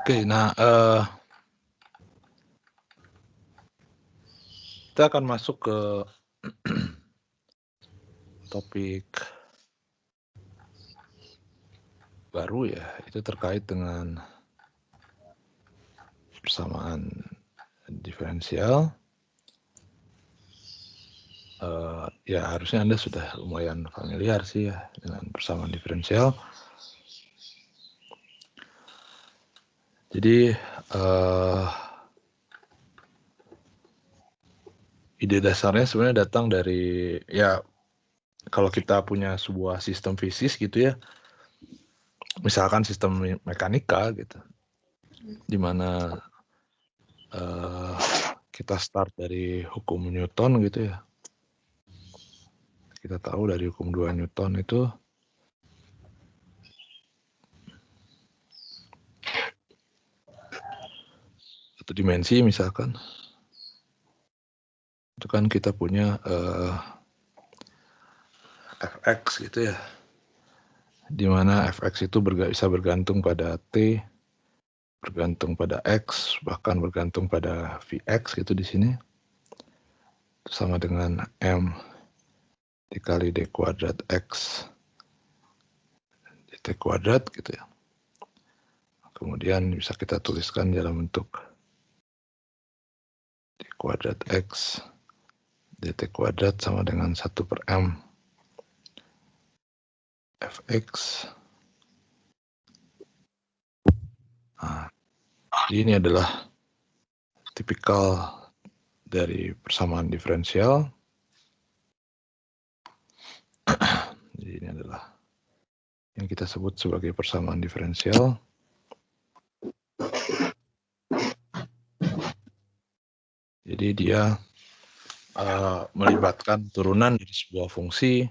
Oke, nah kita akan masuk ke topik baru ya, itu terkait dengan persamaan diferensial. Ya harusnya Anda sudah lumayan familiar sih ya dengan persamaan diferensial. Jadi ide dasarnya sebenarnya datang dari ya kalau kita punya sebuah sistem fisik gitu ya, misalkan sistem mekanika gitu, di mana kita start dari hukum Newton gitu ya. Kita tahu dari hukum 2 Newton itu satu dimensi misalkan, itu kan kita punya fx gitu ya, di mana fx itu bisa bergantung pada t, bergantung pada x, bahkan bergantung pada vx gitu di sini, sama dengan m dikali d kuadrat x dt kuadrat gitu ya. Kemudian bisa kita tuliskan dalam bentuk d kuadrat x dt kuadrat sama dengan 1/m fx. Nah, ini adalah tipikal dari persamaan diferensial. Jadi ini adalah yang kita sebut sebagai persamaan diferensial. Jadi dia melibatkan turunan dari sebuah fungsi,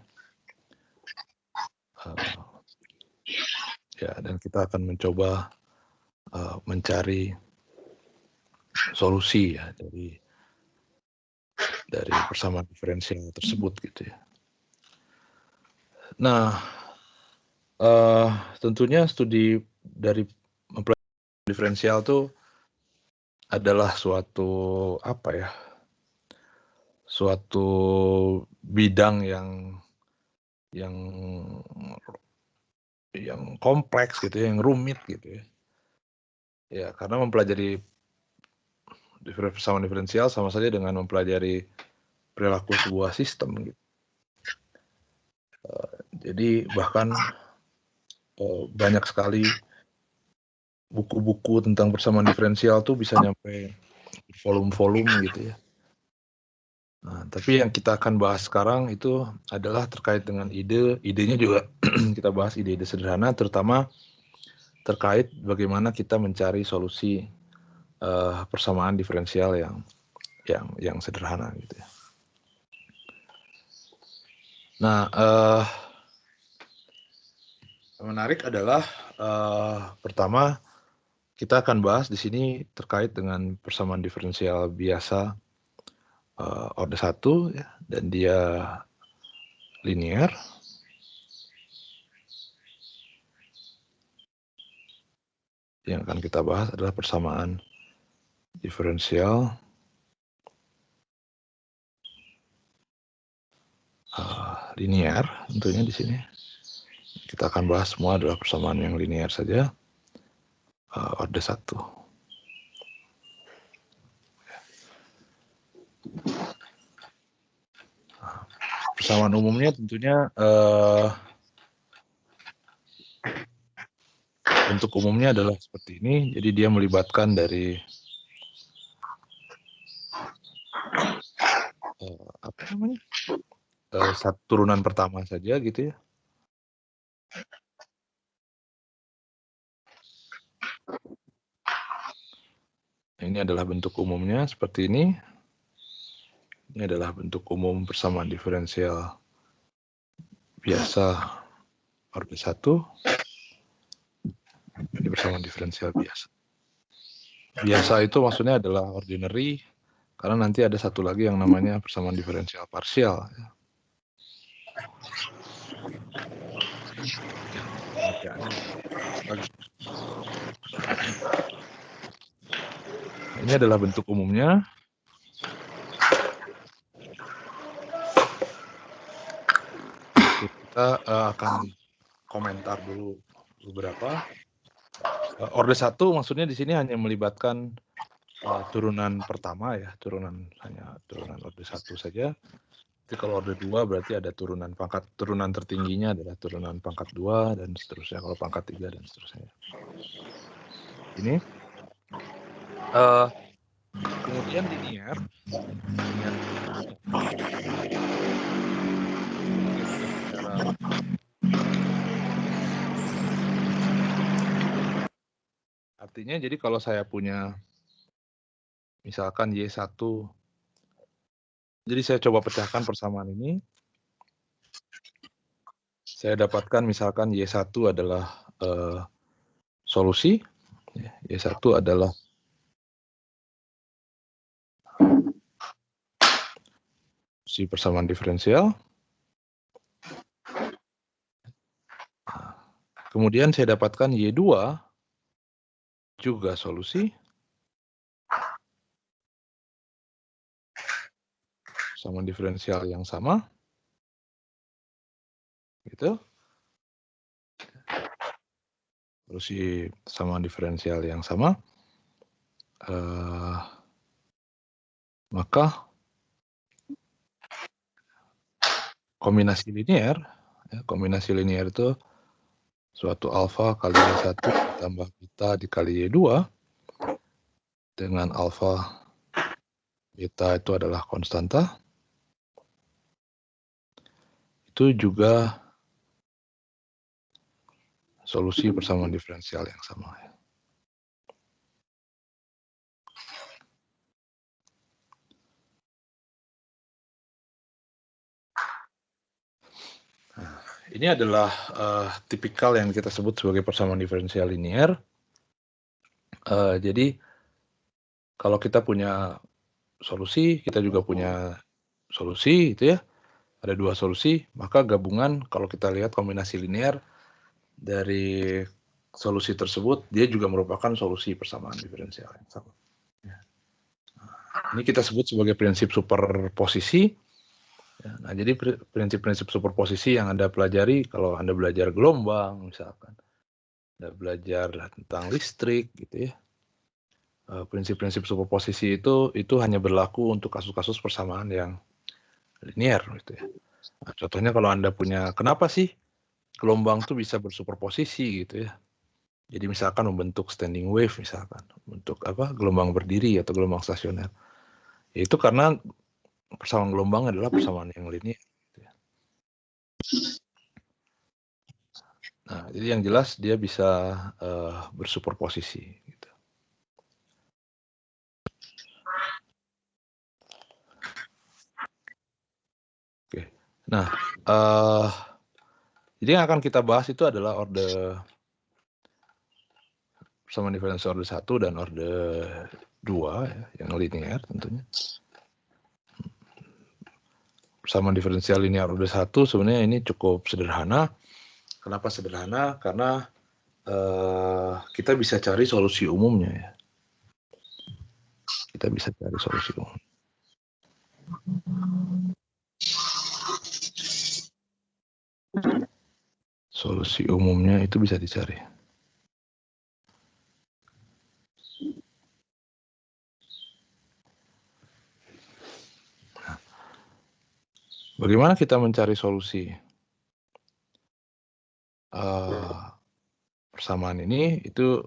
ya, dan kita akan mencoba mencari solusi ya dari persamaan diferensial tersebut gitu ya. Nah, tentunya studi dari mempelajari diferensial itu adalah suatu suatu bidang yang kompleks gitu ya, yang rumit gitu ya. Ya, karena mempelajari persamaan diferensial sama saja dengan mempelajari perilaku sebuah sistem gitu. Jadi bahkan banyak sekali buku-buku tentang persamaan diferensial tuh bisa nyampe volume-volume gitu ya. Nah, tapi yang kita akan bahas sekarang itu adalah terkait dengan idenya juga kita bahas ide-ide sederhana, terutama terkait bagaimana kita mencari solusi persamaan diferensial yang sederhana gitu ya. Nah, yang menarik adalah pertama kita akan bahas di sini terkait dengan persamaan diferensial biasa orde 1 ya, dan dia linear. Yang akan kita bahas adalah persamaan diferensial linear tentunya di sini. Kita akan bahas semua adalah persamaan yang linear saja, orde 1. Persamaan umumnya tentunya bentuk umumnya adalah seperti ini. Jadi dia melibatkan dari satu turunan pertama saja gitu ya. Ini adalah bentuk umumnya seperti ini. Ini adalah bentuk umum persamaan diferensial biasa orde 1. Ini persamaan diferensial biasa. Biasa itu maksudnya adalah ordinary, karena nanti ada satu lagi yang namanya persamaan diferensial parsial. Ini adalah bentuk umumnya. Kita akan komentar dulu beberapa. Orde 1 maksudnya di sini hanya melibatkan turunan pertama ya, hanya turunan orde 1 saja. Jadi kalau orde 2 berarti ada turunan tertingginya adalah turunan pangkat 2 dan seterusnya, kalau pangkat 3 dan seterusnya. Ini kemudian linear artinya jadi kalau saya punya misalkan Y1, jadi saya coba pecahkan persamaan ini, saya dapatkan misalkan Y1 adalah solusi, Y1 adalah si persamaan diferensial. Kemudian saya dapatkan Y2 juga solusi. Persamaan diferensial yang sama. Gitu. Solusi persamaan diferensial yang sama. Maka kombinasi linear itu suatu alfa kali Y1 ditambah beta dikali Y2 dengan alfa beta itu adalah konstanta. Itu juga solusi persamaan diferensial yang sama. Ini adalah tipikal yang kita sebut sebagai persamaan diferensial linear. Jadi kalau kita punya solusi, kita juga punya solusi, itu ya. Ada dua solusi, maka gabungan kalau kita lihat kombinasi linear dari solusi tersebut, dia juga merupakan solusi persamaan diferensial yang sama. Ini kita sebut sebagai prinsip superposisi. Nah, jadi prinsip-prinsip superposisi yang Anda pelajari kalau Anda belajar gelombang misalkan, Anda belajar tentang listrik gitu ya. Prinsip-prinsip superposisi itu hanya berlaku untuk kasus-kasus persamaan yang linear gitu ya. Nah, contohnya kalau Anda punya, kenapa sih gelombang itu bisa bersuperposisi gitu ya. Jadi misalkan membentuk standing wave misalkan, untuk gelombang berdiri atau gelombang stasioner. Itu karena persamaan gelombang adalah persamaan yang linear. Gitu ya. Nah, jadi yang jelas dia bisa bersuperposisi. Gitu. Oke. Nah, jadi yang akan kita bahas itu adalah orde persamaan diferensial orde 1 dan orde 2 ya, yang linear tentunya. Persamaan diferensial linear orde 1 sebenarnya ini cukup sederhana. Kenapa sederhana? Karena kita bisa cari solusi umumnya ya. Kita bisa cari solusi umum. Solusi umumnya itu bisa dicari. Nah, bagaimana kita mencari solusi persamaan ini? Itu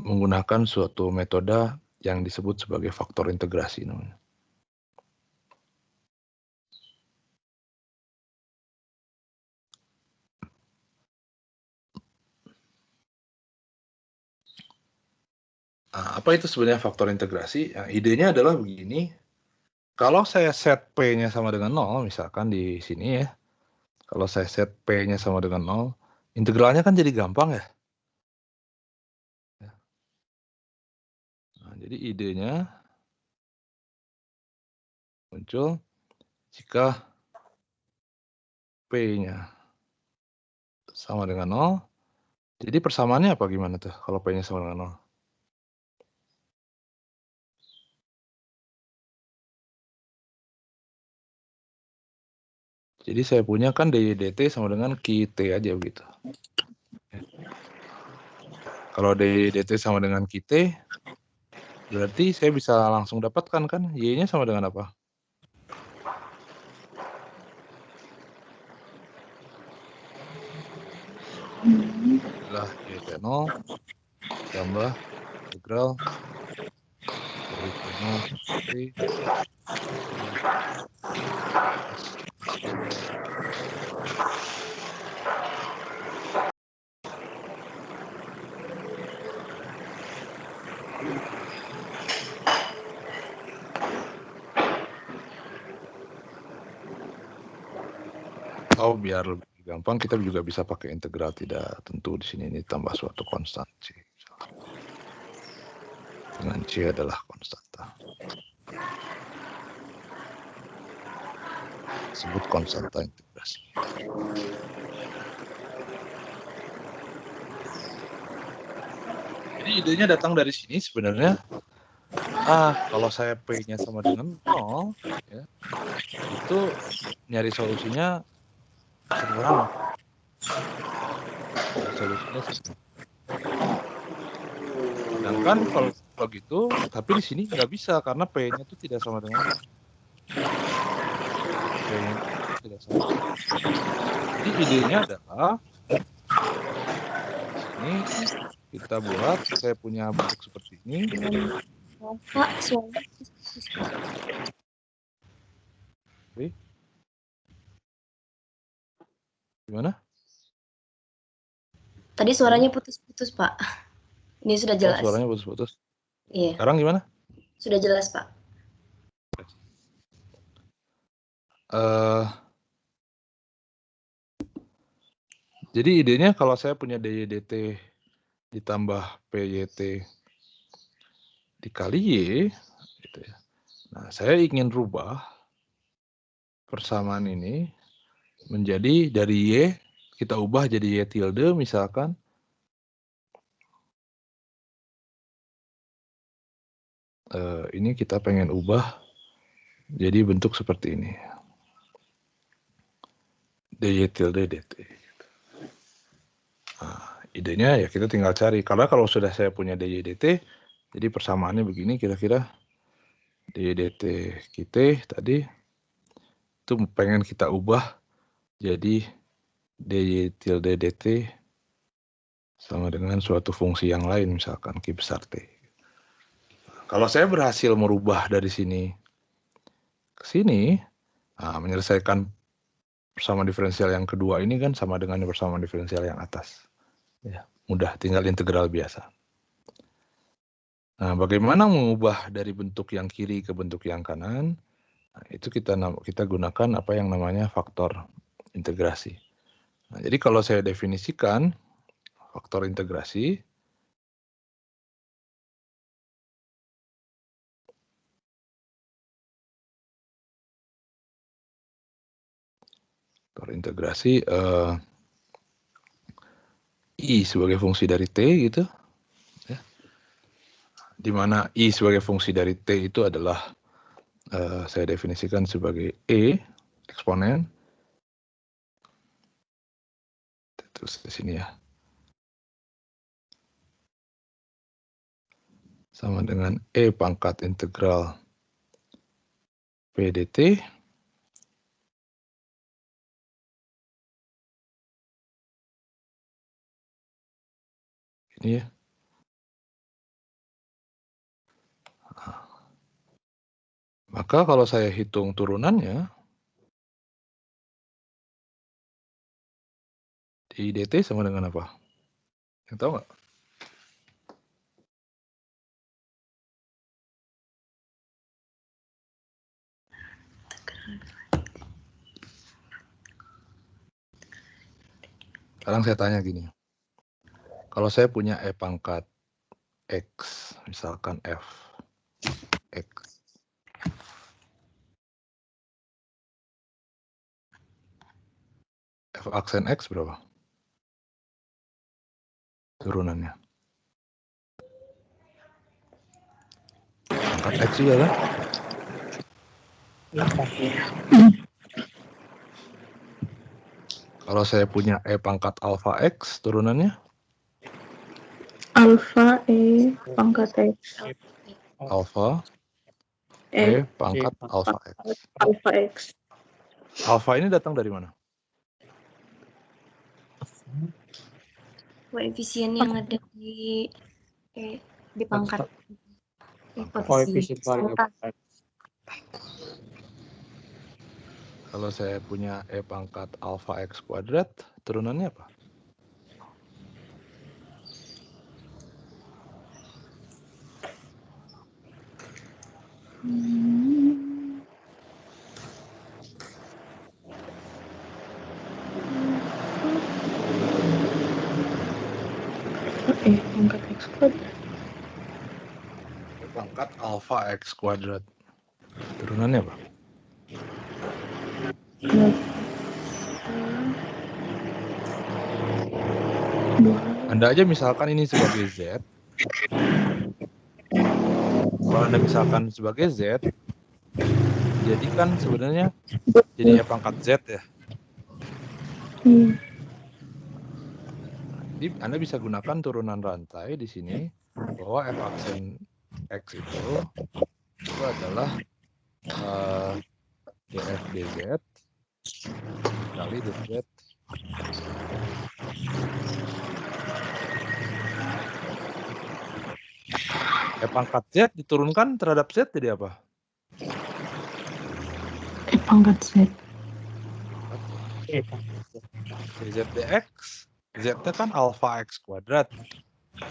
menggunakan suatu metode yang disebut sebagai faktor integrasi namanya. Nah, apa itu sebenarnya faktor integrasi? Nah, idenya adalah begini, kalau saya set P-nya sama dengan 0, misalkan di sini ya, kalau saya set P-nya sama dengan 0, integralnya kan jadi gampang ya. Nah, jadi idenya muncul jika P-nya sama dengan 0, jadi persamaannya apa gimana tuh kalau P-nya sama dengan 0? Jadi saya punya kan dy dt sama dengan QT aja begitu. Kalau dy dt sama dengan QT, berarti saya bisa langsung dapatkan kan y-nya sama dengan apa? Adalah y0 tambah integral dari T0 T atau biar lebih gampang kita juga bisa pakai integral tidak tentu di sini ini tambah suatu konstan C. Dengan C adalah konstanta. Sebut konstanta integrasi. Jadi idenya datang dari sini sebenarnya. Kalau saya P-nya sama dengan 0, ya, itu nyari solusinya sederhana. Solusinya sederhana. Sedangkan kalau gitu, tapi di sini nggak bisa karena P-nya itu tidak sama dengan P-nya tidak sama. Jadi idenya adalah ini kita buat, saya punya bentuk seperti ini. Pak, suara. Gimana? Tadi suaranya putus-putus, Pak. Ini sudah jelas. Suaranya putus-putus. Iya. Sekarang gimana? Sudah jelas, Pak. Jadi idenya kalau saya punya dy dt ditambah pyt dikali y, gitu ya. Nah, saya ingin rubah persamaan ini menjadi dari y kita ubah jadi y tilde misalkan. Ini kita pengen ubah jadi bentuk seperti ini. dy tilde dt. Nah, idenya ya kita tinggal cari. Karena kalau sudah saya punya dy dt, jadi persamaannya begini kira-kira. Dy dt kita tadi itu pengen kita ubah jadi dy tilde dt sama dengan suatu fungsi yang lain, misalkan Q besar T. Kalau saya berhasil merubah dari sini ke sini, menyelesaikan persamaan diferensial yang kedua ini kan sama dengan persamaan diferensial yang atas. Ya, mudah, tinggal integral biasa. Nah, bagaimana mengubah dari bentuk yang kiri ke bentuk yang kanan? Nah, itu kita gunakan apa yang namanya faktor integrasi. Nah, jadi kalau saya definisikan faktor integrasi, I sebagai fungsi dari T gitu, ya. Di mana I sebagai fungsi dari T itu adalah saya definisikan sebagai E eksponen. Terus di sini ya. Sama dengan E pangkat integral P dt. Ini ya. Maka kalau saya hitung turunannya, di dt sama dengan apa? Yang tahu nggak? Sekarang saya tanya gini. Kalau saya punya E pangkat X, misalkan F, X. F aksen X berapa? Turunannya. Pangkat X juga kan? Kalau saya punya E pangkat alpha X, turunannya? Alpha E pangkat X. Alpha E E pangkat alpha X. alpha X. Alpha ini datang dari mana? Koefisien yang ada di pangkat. Koefisien. Kalau saya punya E pangkat alpha X kuadrat, turunannya apa? E pangkat X kuadrat. E pangkat alpha X kuadrat. Turunannya apa? Anda aja misalkan ini sebagai Z. Kalau Anda misalkan sebagai Z, jadi kan sebenarnya jadi E pangkat Z ya. Jadi Anda bisa gunakan turunan rantai di sini bahwa F aksen X itu adalah df dz kali dz E pangkat Z diturunkan terhadap Z jadi apa? E pangkat Z. dz dx, Z-nya kan alpha X kuadrat.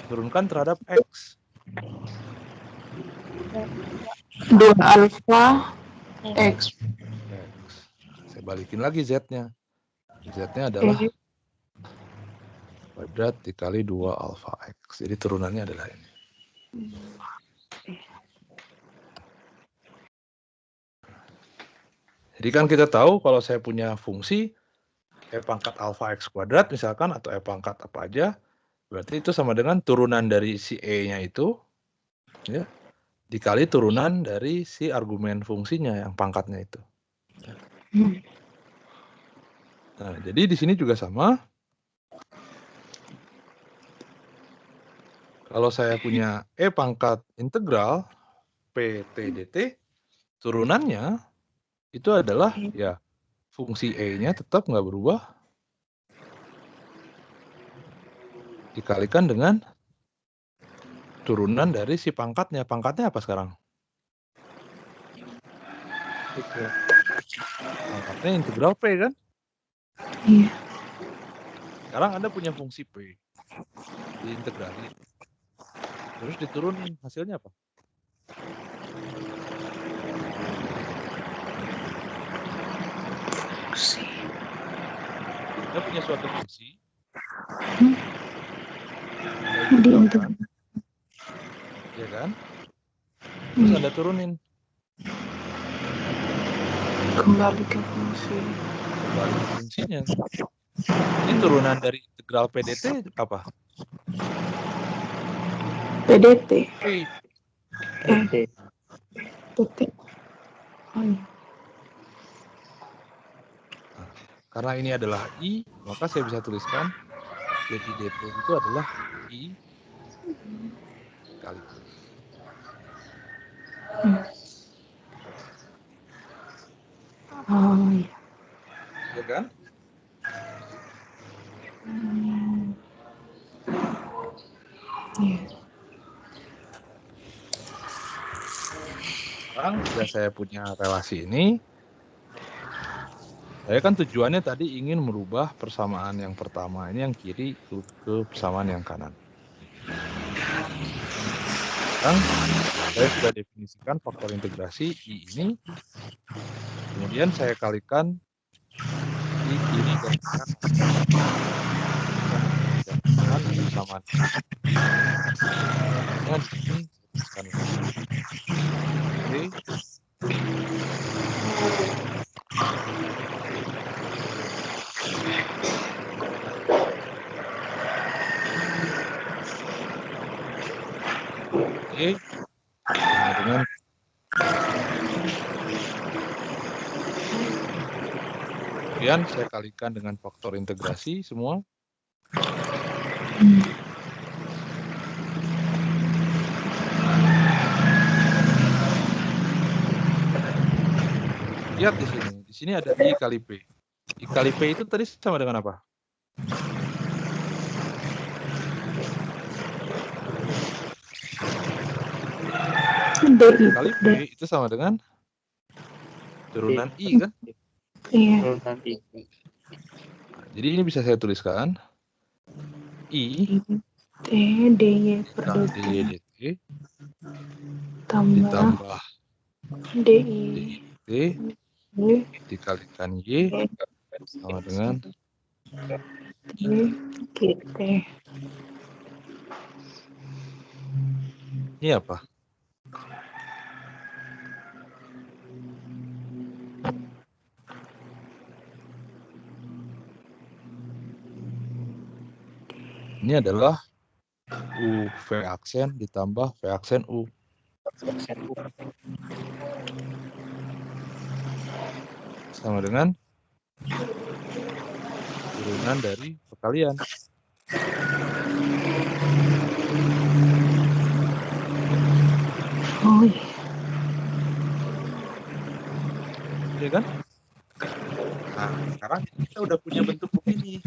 Turunkan terhadap X. 2 alpha X. Saya balikin lagi Z-nya. Z-nya adalah kuadrat dikali 2 alpha X. Jadi turunannya adalah ini. Jadi kan kita tahu kalau saya punya fungsi E pangkat alpha X kuadrat misalkan atau E pangkat apa aja, berarti itu sama dengan turunan dari si E-nya itu ya, dikali turunan dari si argumen fungsinya yang pangkatnya itu. Nah, jadi di sini juga sama. Kalau saya punya E pangkat integral PT dt, turunannya itu adalah ya fungsi E-nya tetap nggak berubah dikalikan dengan turunan dari si pangkatnya. Pangkatnya apa sekarang? Pangkatnya integral P kan? Iya. Sekarang Anda punya fungsi P. Diintegralin. Terus diturunin. Hasilnya apa? Fungsi. Anda punya suatu fungsi. Diintegralkan. Ya kan? Terus Anda turunin. Kembali ke fungsi. Kembali ke fungsinya. Ini turunan dari integral PDT apa? PDT. P. PT. Oh, iya. Nah, karena ini adalah I, maka saya bisa tuliskan jadi DT itu adalah I kali P. Oh iya. Ya kan? Iya. Sekarang sudah saya punya relasi ini. Saya kan tujuannya tadi ingin merubah persamaan yang pertama ini yang kiri ke persamaan yang kanan. Sekarang saya sudah definisikan faktor integrasi I ini. Kemudian saya kalikan di kiri dan kanan. Dan persamaan. Nah, di sini saya tuliskan lagi. Oke. Sama dengan Kemudian saya kalikan dengan faktor integrasi semua. Lihat di sini. Di sini ada I kali P. I kali P itu tadi sama dengan apa? DI. Kali P itu sama dengan turunan I kan? Iya. Nah, jadi ini bisa saya tuliskan I T DY per DT DY DT tambah ditambah DI DT dikalikan Y sama dengan GT. ini apa? Ini adalah U V aksen ditambah V aksen U. Sama dengan turunan dari perkalian. Oh iya. Iya kan? Nah, sekarang kita udah punya bentuk begini.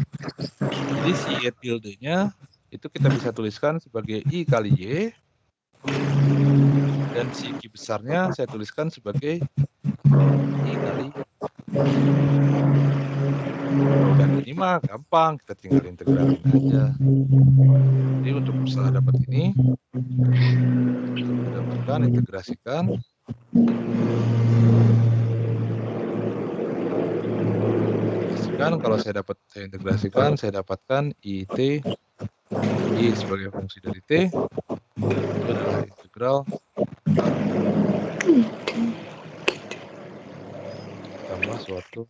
Jadi si Y tilde-nya itu kita bisa tuliskan sebagai I kali Y. Dan si Q besarnya saya tuliskan sebagai I kali Y. Dan ini mah gampang, kita tinggal integralin aja. Jadi untuk setelah dapat ini, kita dapatkan, integrasikan. Kalau saya integrasikan, saya dapatkan IT I sebagai fungsi dari T itu adalah integral tambah suatu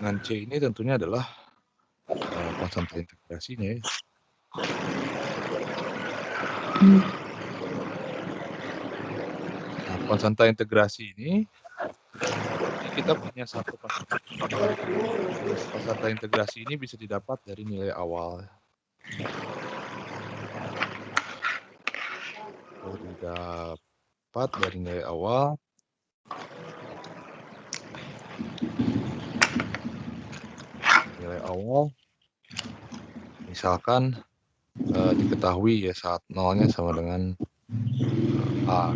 dengan C ini tentunya adalah konstanta integrasinya ya. Nah, konstanta integrasi ini kita punya satu konstanta integrasi ini bisa didapat dari nilai awal. Didapat dari nilai awal. Nilai awal misalkan diketahui ya saat nolnya sama dengan A.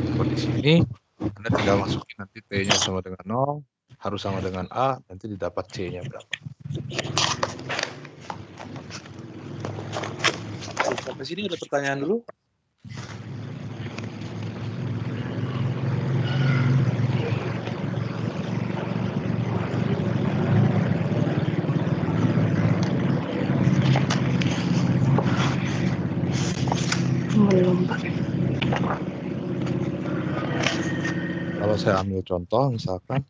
Seperti sini, Anda tinggal masukin nanti T-nya sama dengan 0, harus sama dengan A, nanti didapat C-nya berapa. Sampai sini ada pertanyaan dulu? Belum, Pak. Kalau saya ambil contoh, misalkan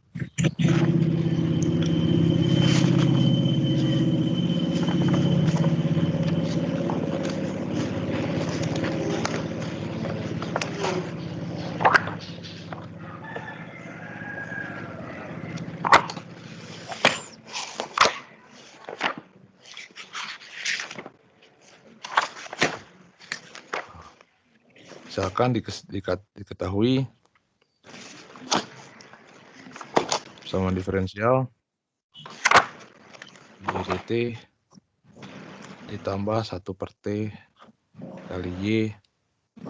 diketahui sama diferensial YDT ditambah 1 per T kali Y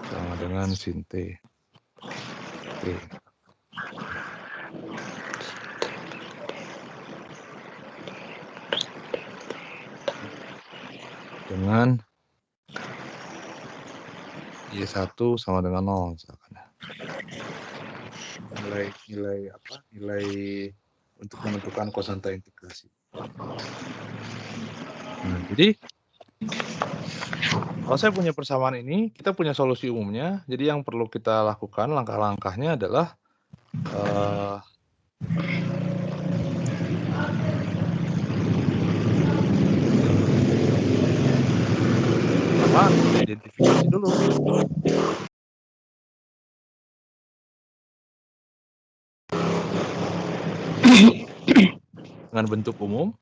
sama dengan sin T. Dengan Y1 sama dengan 0 misalkan. Nilai nilai untuk menentukan konsanta integrasi. Nah, jadi kalau saya punya persamaan ini, kita punya solusi umumnya. Jadi yang perlu kita lakukan langkah-langkahnya adalah pertama identifikasi dulu. Dengan bentuk umum,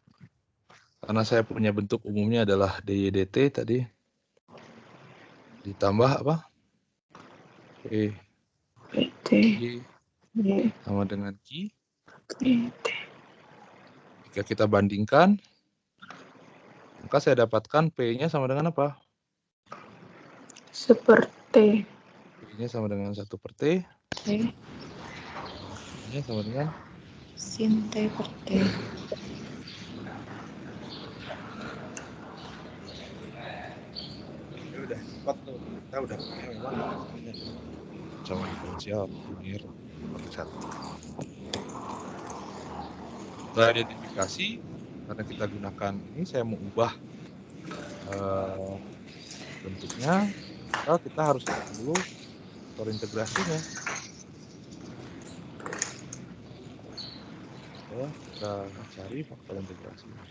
karena saya punya bentuk umumnya adalah DY/DT tadi, ditambah apa? PT. Sama dengan Q. PT. Jika kita bandingkan, maka saya dapatkan P-nya sama dengan apa? Seperti. P-nya sama dengan 1/T. P-nya sama dengan Sin T per T. Ini udah cepat tuh. Kita udah punya memang ini adalah sama diferensial linear per set. Setelah identifikasi, karena kita gunakan ini, saya mau ubah bentuknya, maka kita harus cari dulu faktor integrasinya. Ya, kita cari faktor integrasinya.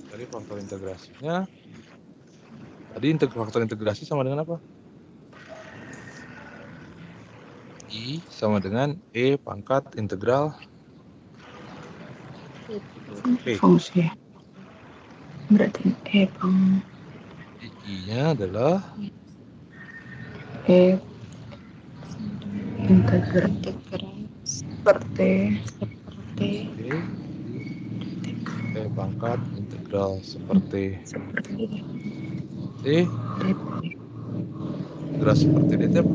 Cari faktor integrasinya. Tadi faktor integrasi sama dengan apa? I sama dengan E pangkat integral P. Fungsi. Berarti E pang. I-nya adalah E integral seperti E pangkat integral seperti T. Integral seperti DT apa?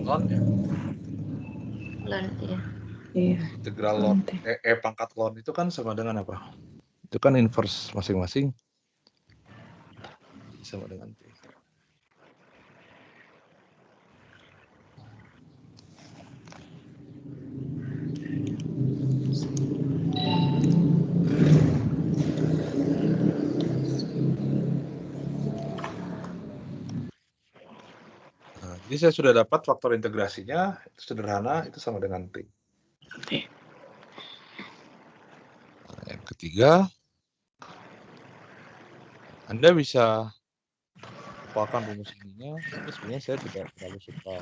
Ln ya? Ln ya. Iya. Integral ln E pangkat ln itu kan sama dengan apa? Itu kan inverse masing-masing. Sama dengan T. Nah, jadi saya sudah dapat faktor integrasinya, itu sederhana, itu sama dengan T. Nah, yang ketiga, Anda bisa lupakan rumus ininya, tapi sebenarnya saya tidak terlalu suka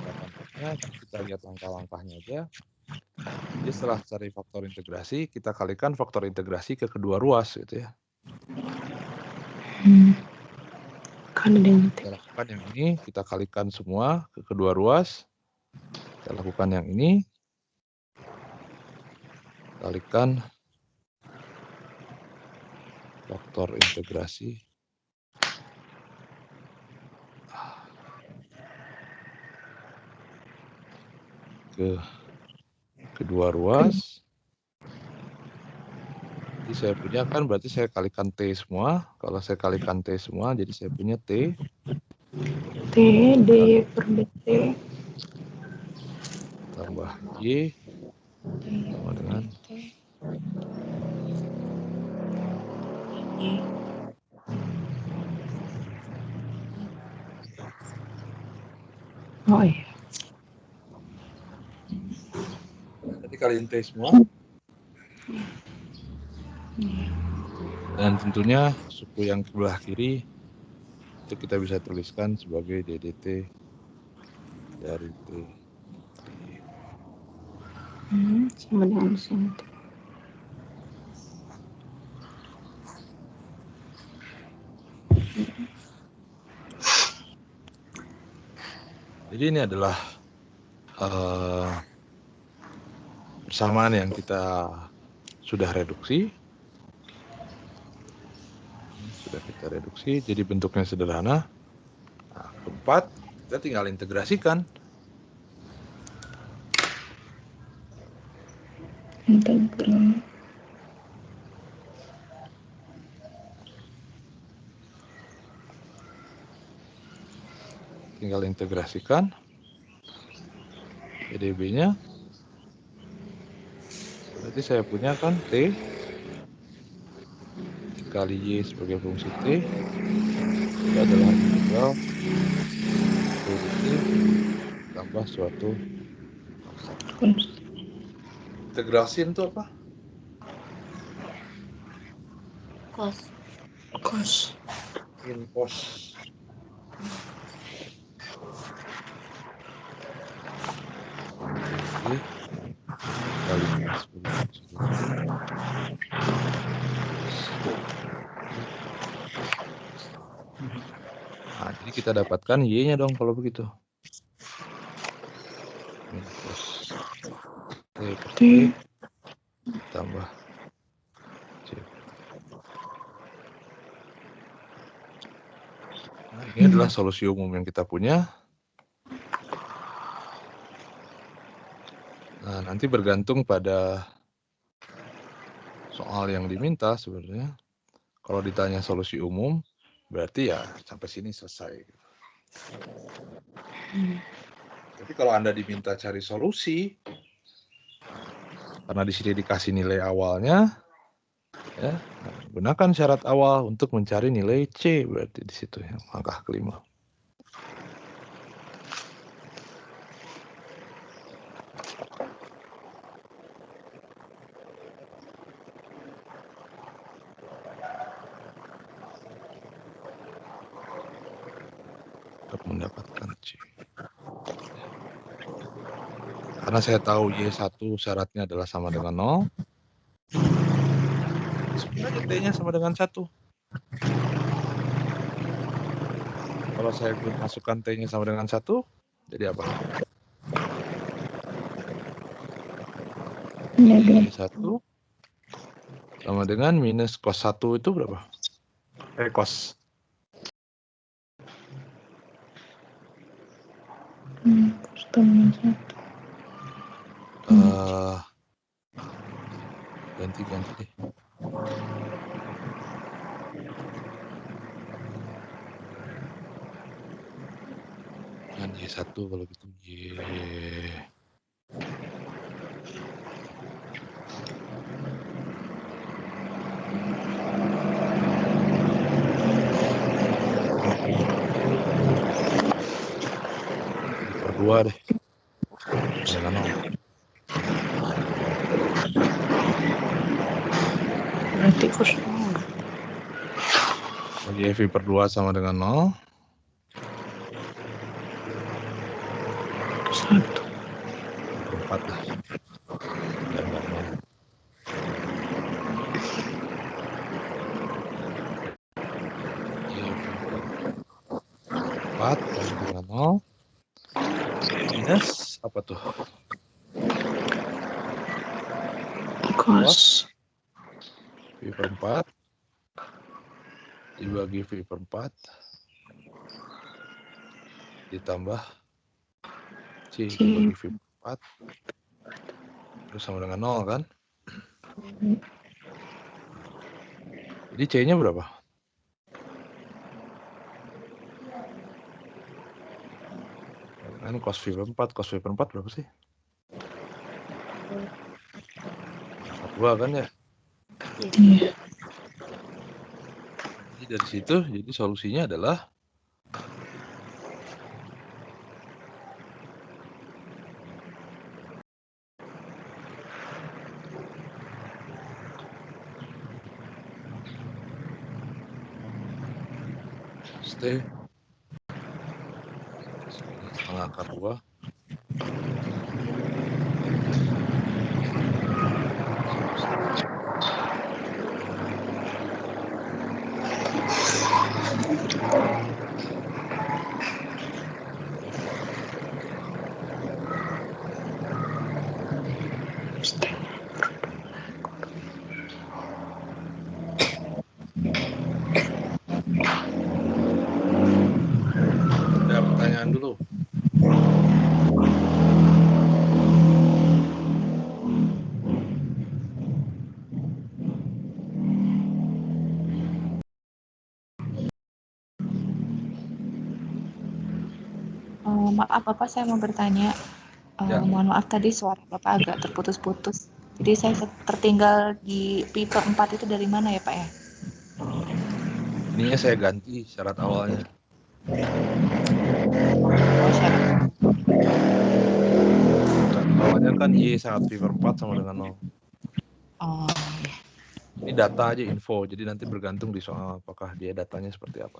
kata-katanya, jadi kita lihat langkah-langkahnya aja. Jadi setelah cari faktor integrasi, kita kalikan faktor integrasi ke kedua ruas, gitu ya. Kan dengan T. Kita lakukan yang ini, kita kalikan semua ke kedua ruas. Kita lakukan yang ini, kalikan faktor integrasi ke kedua ruas. Jadi saya punya kan berarti saya kalikan T semua. Kalau saya kalikan T semua, jadi saya punya T. T, D per DT. Tambah Y sama dengan Oh iya. Jadi kaliin T semua. Dan tentunya suku yang sebelah kiri itu kita bisa tuliskan sebagai DDT dari T. Sama dengan sin T. Jadi ini adalah persamaan yang kita sudah reduksi. Sudah kita reduksi, jadi bentuknya sederhana. Nah, keempat, kita tinggal integrasikan. Integral. Tinggal integrasikan PDB-nya. Berarti saya punya kan T dikali Y sebagai fungsi T itu adalah integral PDT tambah suatu konstan. Integral sin itu apa? Cos. Cos. Sin cos. Oke. Kali sebagai fungsi DT. Nah, jadi kita dapatkan Y-nya dong kalau begitu. Min cos T per T tambah C. Nah, ini adalah solusi umum yang kita punya. Nah, nanti bergantung pada soal yang diminta sebenarnya. Kalau ditanya solusi umum, berarti ya sampai sini selesai. Tapi kalau Anda diminta cari solusi, karena di sini dikasih nilai awalnya, ya, gunakan syarat awal untuk mencari nilai C, berarti di situ ya, langkah kelima. Untuk mendapatkan C. Karena saya tahu Y1 syaratnya adalah sama dengan 0. Sebenarnya T-nya sama dengan 1. Kalau saya masukkan T-nya sama dengan 1, jadi apa? Y1 sama dengan minus cos 1 itu berapa? Cos. Ganti deh. Dengan Y1 kalau gitu Y. Per 2 deh. Dengan 0. Berarti cos 0. Bagi V per 2 sama dengan 0. 1. 4 lah. Dan enggak 0. Y per 4 sama dengan 0. Minus apa tuh? Cos. V per 4 dibagi V per 4 ditambah C dibagi V per 4 terus sama dengan 0 kan? Jadi C-nya berapa? Kan cos V per 4, cos V per 4 berapa sih? 2 kan ya? Iya. Jadi dari situ, jadi solusinya adalah T setengah akar 2 Ada pertanyaan dulu. Maaf Bapak, saya mau bertanya. Ya. Mohon maaf tadi suara Bapak agak terputus-putus. Jadi saya tertinggal di pipe 4 itu dari mana ya Pak ya? Ininya saya ganti syarat awalnya. Oh, syarat. Syarat awalnya kan Y saat piper 4 sama dengan 0. Oh, ya. Ini data aja info, jadi nanti bergantung di soal apakah dia datanya seperti apa.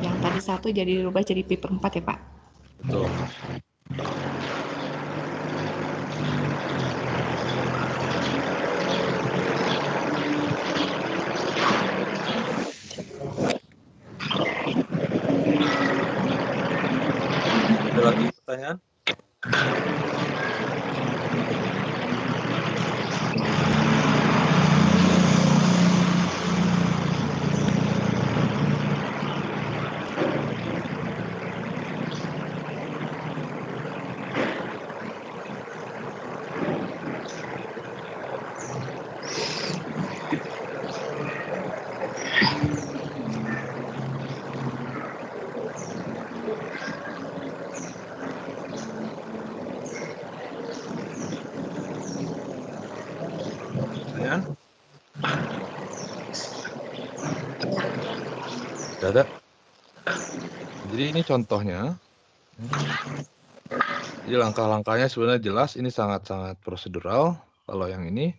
Yang tadi 1 jadi dirubah jadi pipe 4 ya Pak? Betul. Ada lagi pertanyaan? Pertanyaan? Tidak ada. Jadi ini contohnya. Jadi langkah-langkahnya sebenarnya jelas, ini sangat-sangat prosedural. Kalau yang ini,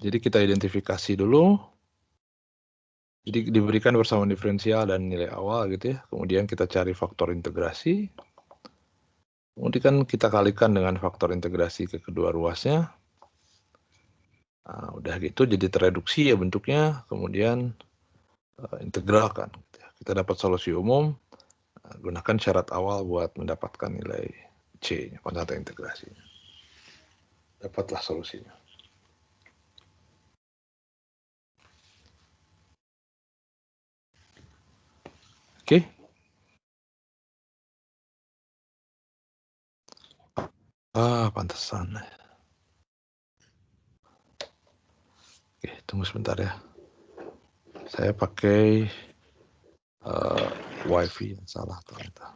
jadi kita identifikasi dulu. Jadi diberikan bersama diferensial dan nilai awal gitu ya. Kemudian kita cari faktor integrasi. Kemudian kita kalikan dengan faktor integrasi ke kedua ruasnya. Nah, udah gitu jadi tereduksi ya bentuknya. Kemudian integralkan. Gitu ya. Kita dapat solusi umum. Gunakan syarat awal buat mendapatkan nilai C, konstanta integrasi. Dapatlah solusinya. Oke. Pantesan. Oke, tunggu sebentar ya. Saya pakai WiFi yang salah ternyata.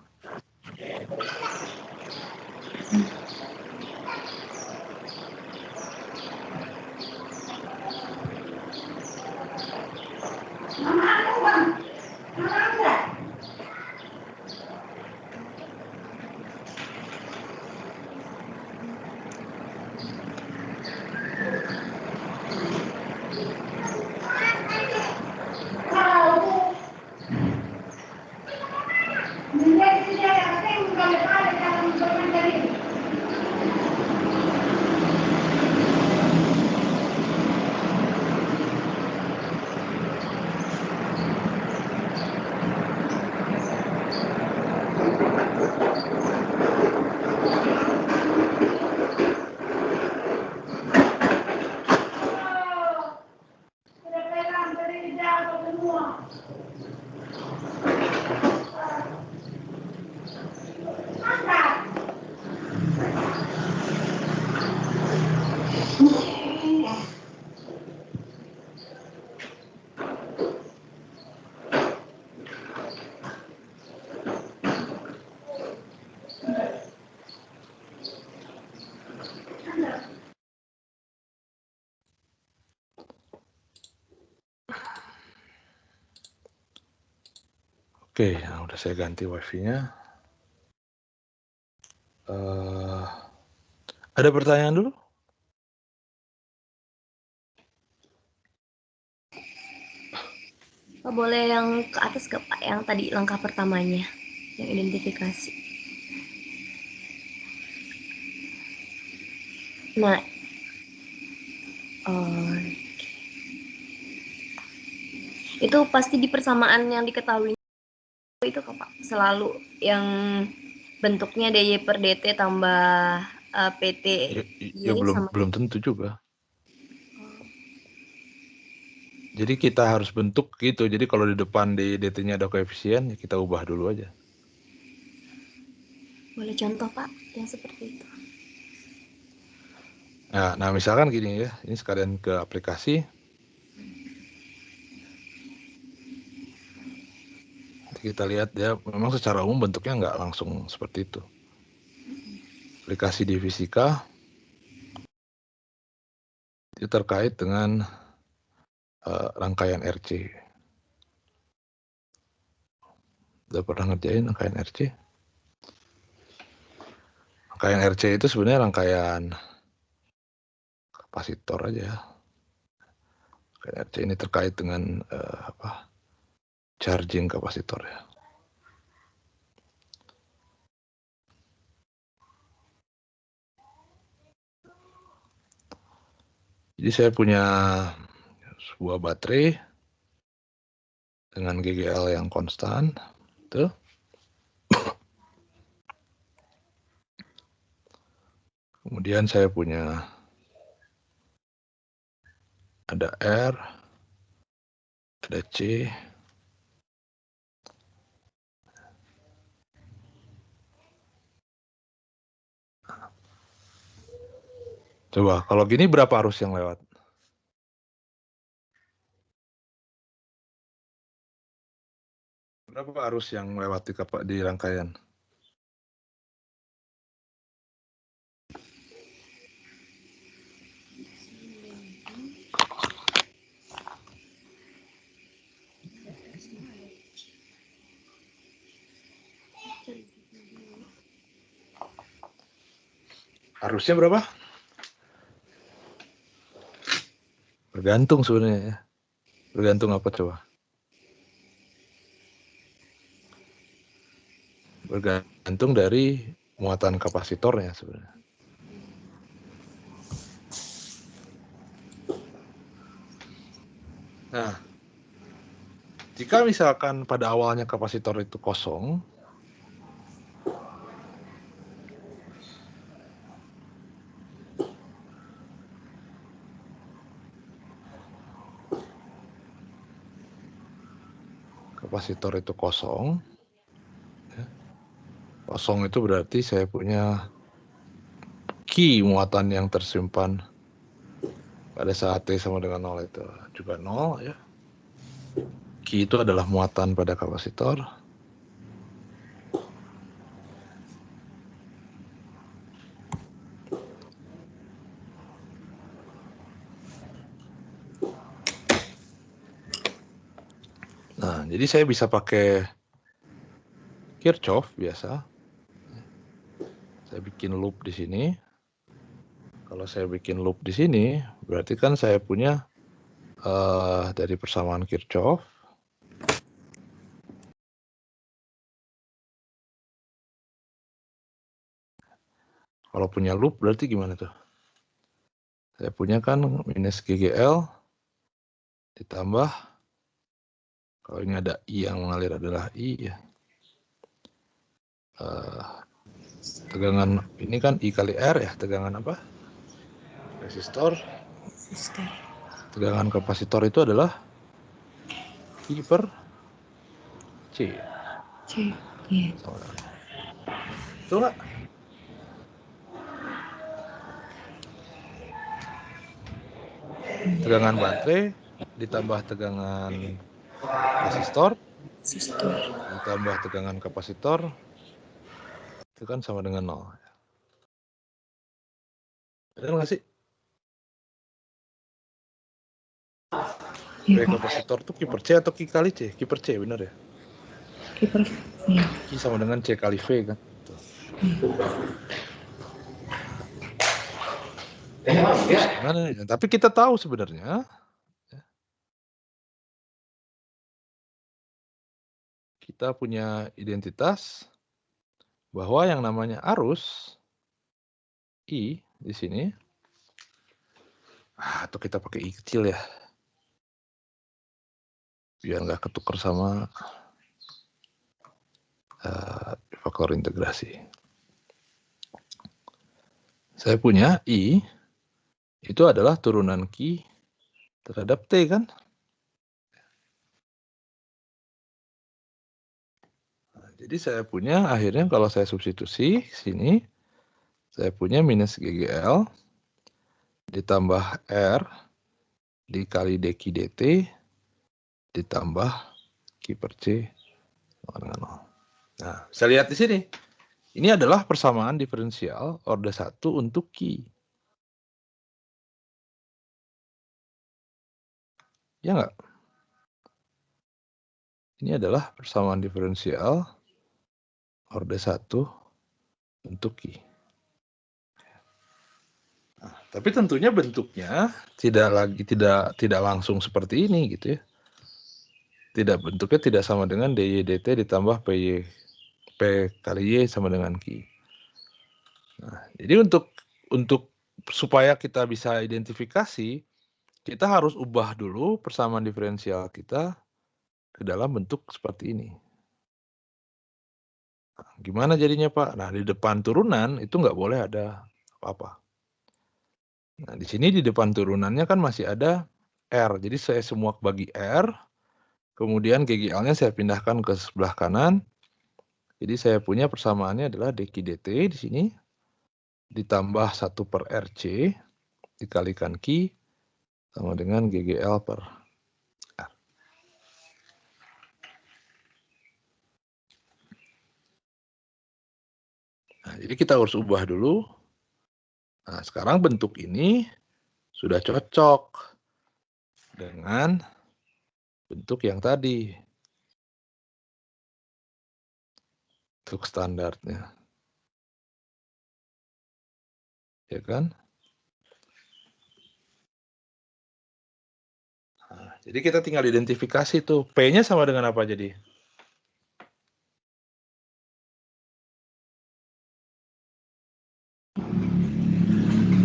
Oke, nah udah saya ganti WiFi-nya. Ada pertanyaan dulu? Pak, boleh yang ke atas ke Pak, yang tadi langkah pertamanya, yang identifikasi. Nah, itu pasti di persamaan yang diketahui itu Kak, Pak, selalu yang bentuknya DY per DT tambah PT Ya sama belum tentu juga. Jadi kita harus bentuk gitu. Jadi kalau di depan di DT-nya ada koefisien, ya kita ubah dulu aja. Boleh contoh Pak yang seperti itu? Nah misalkan gini ya, ini sekalian ke aplikasi. kita lihat ya, memang secara umum bentuknya nggak langsung seperti itu. Aplikasi di fisika itu terkait dengan rangkaian RC. Udah pernah ngerjain rangkaian RC? Rangkaian RC itu sebenarnya rangkaian kapasitor aja. Rangkaian RC ini terkait dengan charging kapasitor ya. Jadi saya punya sebuah baterai dengan GGL yang konstan, tuh. Kemudian saya punya ada R, ada C, coba kalau gini berapa arus yang lewat? Berapa arus yang lewat di rangkaian? Arusnya berapa? Bergantung sebenarnya ya. Bergantung apa coba? Bergantung dari muatan kapasitornya sebenarnya. Nah, jika misalkan pada awalnya kapasitor itu kosong, kapasitor itu kosong, ya. Kosong itu berarti saya punya Q muatan yang tersimpan pada saat T sama dengan 0 itu juga 0 ya. Q itu adalah muatan pada kapasitor. Nah, jadi saya bisa pakai Kirchhoff biasa. Saya bikin loop di sini. Kalau saya bikin loop di sini, berarti kan saya punya dari persamaan Kirchhoff. Kalau punya loop berarti gimana tuh? Saya punya kan minus GGL ditambah, kalau ini ada I yang mengalir adalah I ya. Tegangan ini kan I kali R ya, tegangan apa? Resistor. Tegangan kapasitor itu adalah I per C. Iya. Betul nggak? Tegangan baterai ditambah tegangan resistor ditambah tegangan kapasitor itu kan sama dengan 0. Benar nggak sih? Iya, Pak. Kapasitor itu Q per C atau Q kali C? Q per C, benar ya? Iya. Q sama dengan C kali V kan? Gimana ya? Tapi kita tahu sebenarnya kita punya identitas bahwa yang namanya arus I di sini, atau kita pakai I kecil ya, biar nggak ketukar sama faktor integrasi. Saya punya I itu adalah turunan Q terhadap T kan? Nah, jadi saya punya akhirnya kalau saya substitusi sini, saya punya minus GGL ditambah R dikali dQ dt ditambah Q per C sama dengan 0. Nah, bisa lihat di sini. Ini adalah persamaan diferensial orde 1 untuk Q. Ya nggak? Ini adalah persamaan diferensial orde 1 untuk Q. Nah, tapi tentunya bentuknya tidak langsung seperti ini gitu ya. Bentuknya tidak sama dengan dy dt ditambah p kali y sama dengan Q. Nah, jadi untuk supaya kita bisa identifikasi, kita harus ubah dulu persamaan diferensial kita ke dalam bentuk seperti ini. Nah, gimana jadinya Pak? Nah, di depan turunan itu nggak boleh ada apa-apa. Nah, di sini di depan turunannya kan masih ada R. Jadi saya semua bagi R, kemudian GGL-nya saya pindahkan ke sebelah kanan. Jadi saya punya persamaannya adalah dq dt di sini ditambah 1/RC dikalikan Q sama dengan GGL per R. Nah, jadi kita harus ubah dulu. Nah, sekarang bentuk ini sudah cocok dengan bentuk yang tadi. Bentuk standarnya. Ya kan? Nah, jadi kita tinggal identifikasi tuh. P-nya sama dengan apa jadi?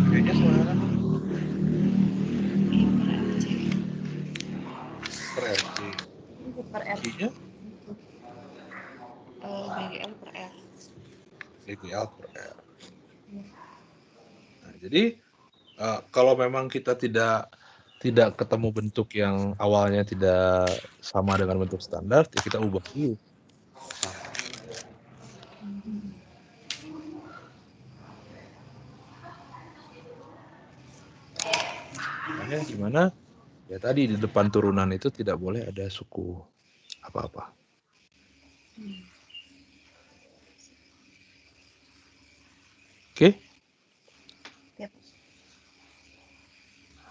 P-nya sama dengan apa? Per RC. Per R. Q-nya? GGL per R. GGL per R. Nah, jadi kalau memang kita tidak ketemu bentuk yang awalnya tidak sama dengan bentuk standar, ya kita ubah dulu. Makanya gimana? Ya tadi di depan turunan itu tidak boleh ada suku apa-apa. Oke?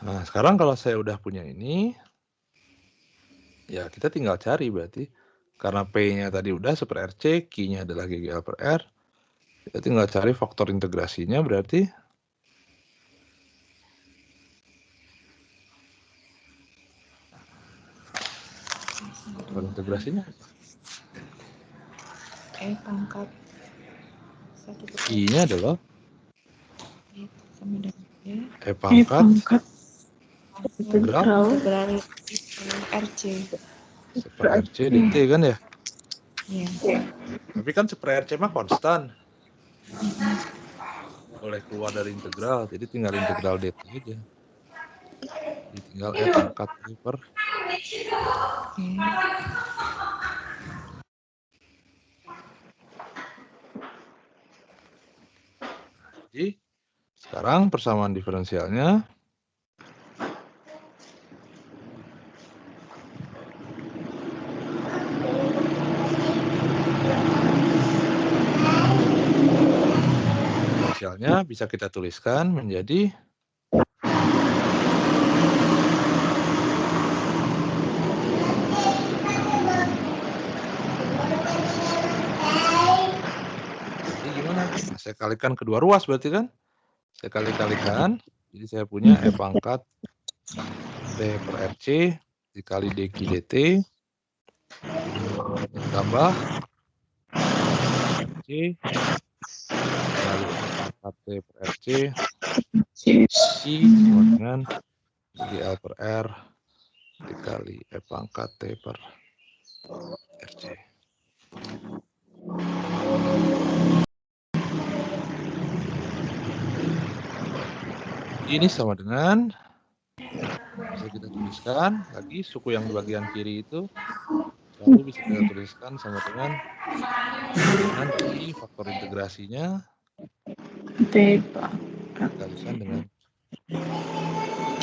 Nah, sekarang kalau saya udah punya ini, ya kita tinggal cari berarti. Karena P-nya tadi udah seper-RC, Q-nya adalah GGL per R. Kita tinggal cari faktor integrasinya berarti. Faktor integrasinya apa? Pangkat 1/R. I-nya adalah Sama dengan pangkat integral RC. seper RC dt kan ya? Iya. Tapi kan seper RC mah konstan. Boleh keluar dari integral, jadi tinggal integral dt aja. Jadi tinggal pangkat T per. Jadi sekarang persamaan diferensialnya bisa kita tuliskan menjadi jadi gimana? Nah, saya kalikan kedua ruas berarti kan? Saya kalikan, jadi saya punya pangkat T per RC dikali dq dt ditambah RC dikali pangkat T per RC I sama dengan GL per R dikali pangkat T per RC. Ini sama dengan, bisa kita tuliskan lagi suku yang di bagian kiri itu lalu bisa kita tuliskan sama dengan I faktor integrasinya dikalikan dengan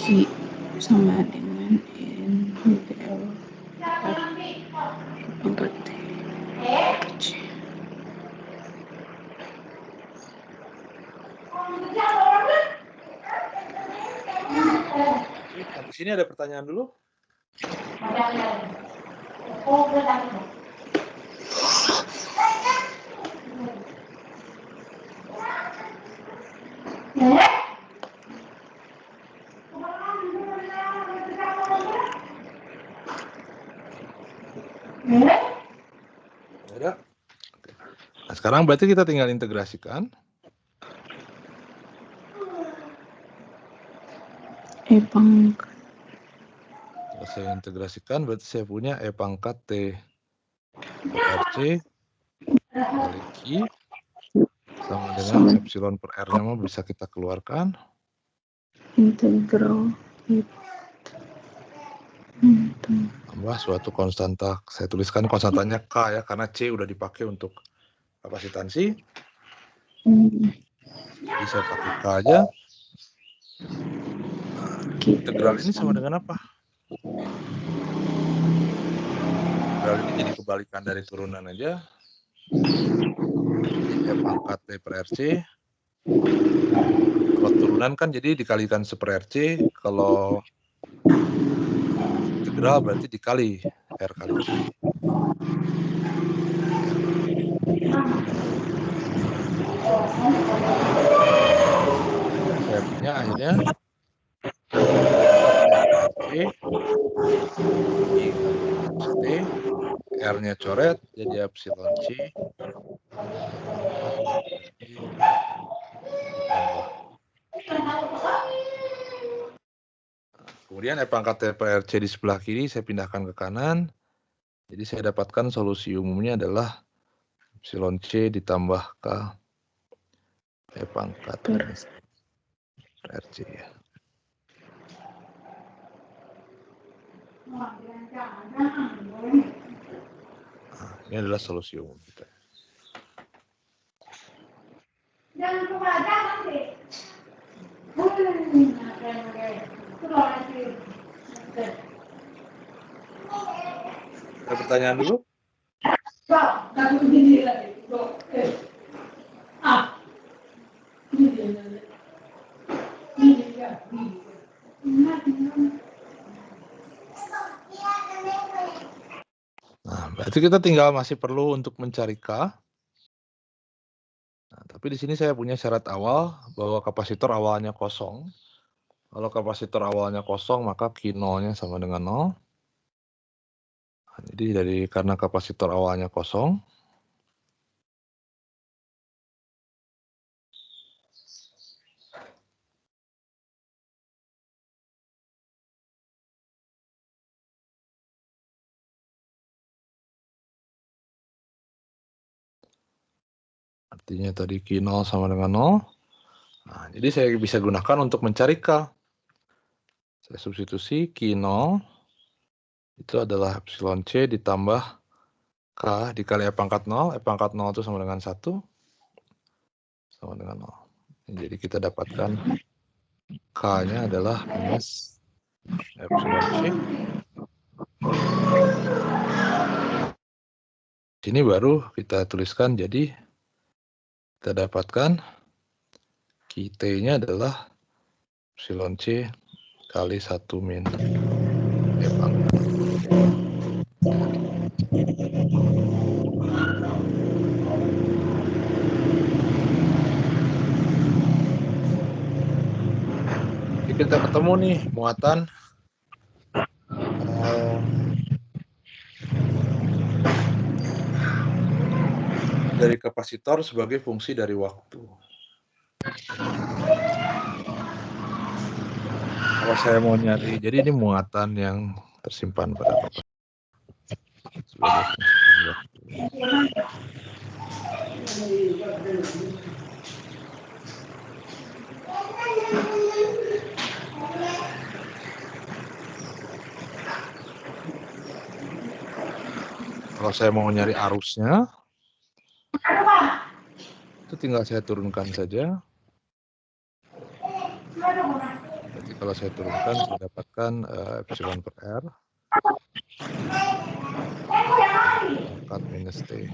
Q sama dengan N GL per pangkat T. Di sini ada pertanyaan dulu. Ada? Oke. Nah, sekarang berarti kita tinggal integrasikan. pangkat. Kalau saya integrasikan berarti saya punya E pangkat T RC kali Q sama dengan epsilon per R-nya mau bisa kita keluarkan. Integral Tambah suatu konstanta, saya tuliskan konstantanya K ya, karena C udah dipakai untuk kapasitansi. Jadi saya pakai K aja. Integral ini sama dengan apa? Integral ini jadi kebalikan dari turunan aja. E pangkat T per RC. Kalau turunan kan jadi dikalikan per RC. Kalau integral berarti dikali R kali C. Saya punya akhirnya RC T, R-nya coret jadi epsilon C ditambah. Kemudian E pangkat T per RC di sebelah kiri saya pindahkan ke kanan. Jadi saya dapatkan solusi umumnya adalah epsilon C ditambah K E pangkat RC ya. Nah, ini adalah solusi umum kita. Ada pertanyaan dulu? Nah, berarti kita tinggal masih perlu untuk mencari K. Nah, tapi di sini saya punya syarat awal bahwa kapasitor awalnya kosong. Kalau kapasitor awalnya kosong, maka Q0-nya sama dengan 0. Nah, jadi karena kapasitor awalnya kosong, artinya tadi Q0 sama dengan 0. Nah, jadi saya bisa gunakan untuk mencari K. Saya substitusi Q0 itu adalah epsilon C ditambah K dikali E pangkat 0. E pangkat 0 itu sama dengan 1. Sama dengan 0. Jadi kita dapatkan K-nya adalah minus epsilon C. Sini baru kita tuliskan, jadi kita dapatkan QT-nya adalah epsilon C kali 1 min E pangkat. Jadi kita ketemu nih muatan dari kapasitor sebagai fungsi dari waktu. Kalau saya mau nyari, jadi ini muatan yang tersimpan pada kapasitor sebagai fungsi dari waktu. Kalau saya mau nyari arusnya, itu tinggal saya turunkan saja. Berarti kalau saya turunkan, saya dapatkan epsilon per R pangkat minus T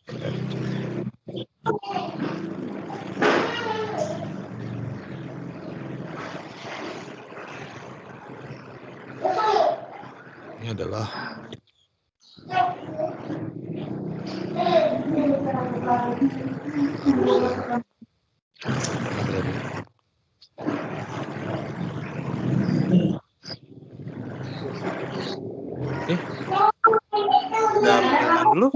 RC. adalah Oke. Ada pertanyaan dulu?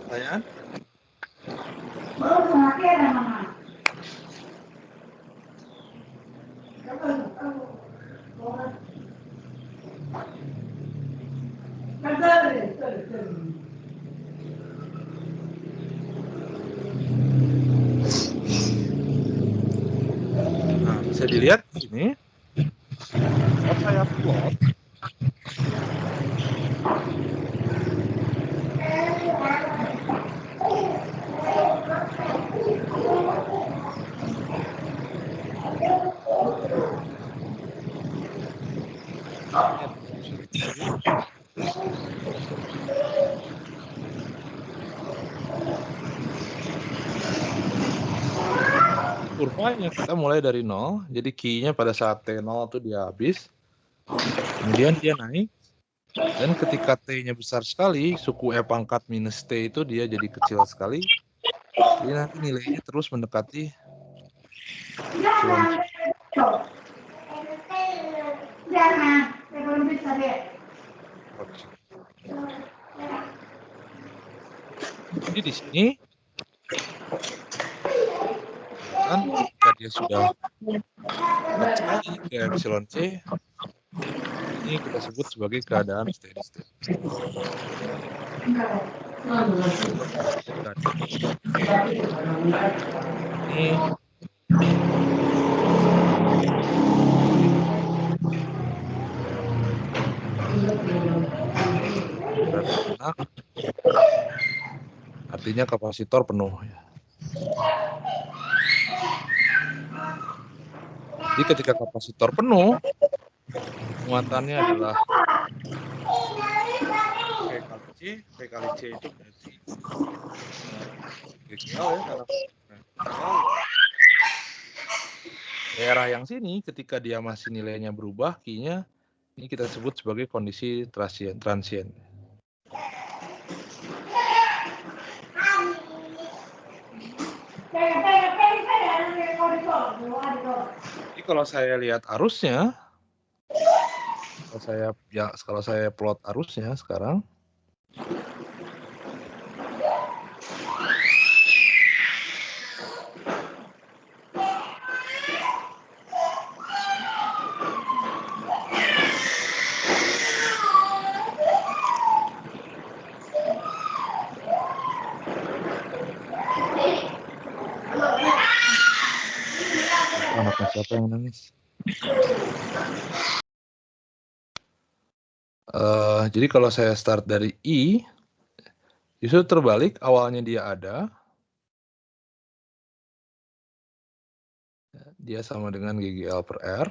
Pertanyaan? Nah, bisa dilihat di sini. Kalau saya plot, kurvanya kita mulai dari 0, jadi Q-nya pada saat T0 itu dia habis, kemudian dia naik, dan ketika T-nya besar sekali, suku E pangkat minus T itu dia jadi kecil sekali, jadi nanti nilainya terus mendekati epsilon Q. Jadi di sini kan ketika dia sudah dekat sekali ke epsilon C, ini kita sebut sebagai keadaan steady state. Ini artinya kapasitor penuh. Jadi ketika kapasitor penuh, muatannya adalah P kali C itu berarti GGL ya, karena daerah yang sini ketika dia masih nilainya berubah, Q-nya ini kita sebut sebagai kondisi transient. Jadi kalau saya lihat arusnya, kalau saya plot arusnya sekarang, anaknya siapa yang nangis? Jadi kalau saya start dari I, justru terbalik, awalnya dia ada, dia sama dengan GGL per R.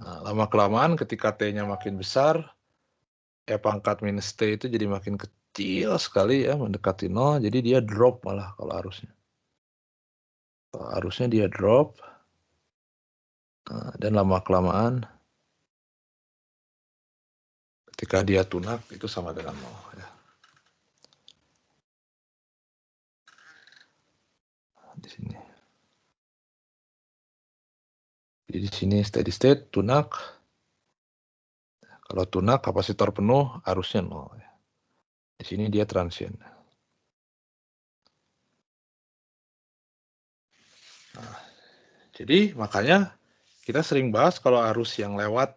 Nah, lama-kelamaan ketika T-nya makin besar, E pangkat minus T itu jadi makin kecil sekali ya, mendekati 0, jadi dia drop malah kalau arusnya. Kalau arusnya dia drop, dan lama-kelamaan ketika dia tunak itu sama dengan 0 ya. Di sini. Jadi di sini steady state, tunak. Kalau tunak kapasitor penuh, arusnya 0 ya. Di sini dia transient. Nah, jadi makanya kita sering bahas kalau arus yang lewat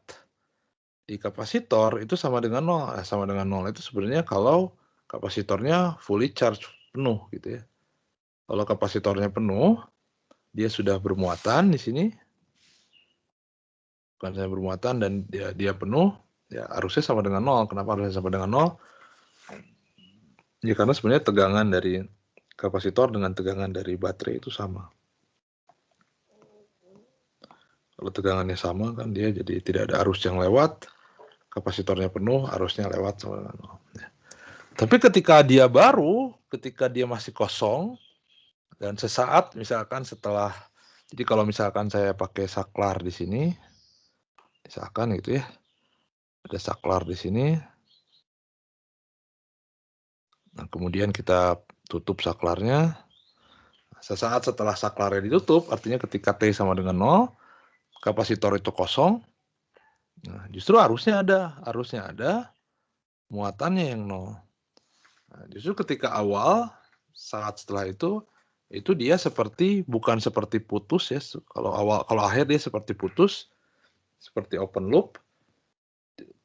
di kapasitor itu sama dengan 0. Sama dengan 0 itu sebenarnya kalau kapasitornya fully charge, penuh gitu ya. Kalau kapasitornya penuh, dia sudah bermuatan di sini. Bukan saya bermuatan dan dia penuh, ya arusnya sama dengan 0. Kenapa arusnya sama dengan 0? Ya karena sebenarnya tegangan dari kapasitor dengan tegangan dari baterai itu sama. Kalau tegangannya sama kan dia jadi tidak ada arus yang lewat, kapasitornya penuh, arusnya lewat sama dengan 0. Tapi ketika dia masih kosong, dan sesaat misalkan setelah, jadi kalau misalkan saya pakai saklar di sini, misalkan gitu ya, ada saklar di sini, nah kemudian kita tutup saklarnya, sesaat setelah saklarnya ditutup, artinya ketika T sama dengan 0, kapasitor itu kosong, nah justru arusnya ada, muatannya yang 0. Nah, justru ketika awal, saat setelah itu dia bukan seperti putus ya, kalau akhir dia seperti putus, seperti open loop.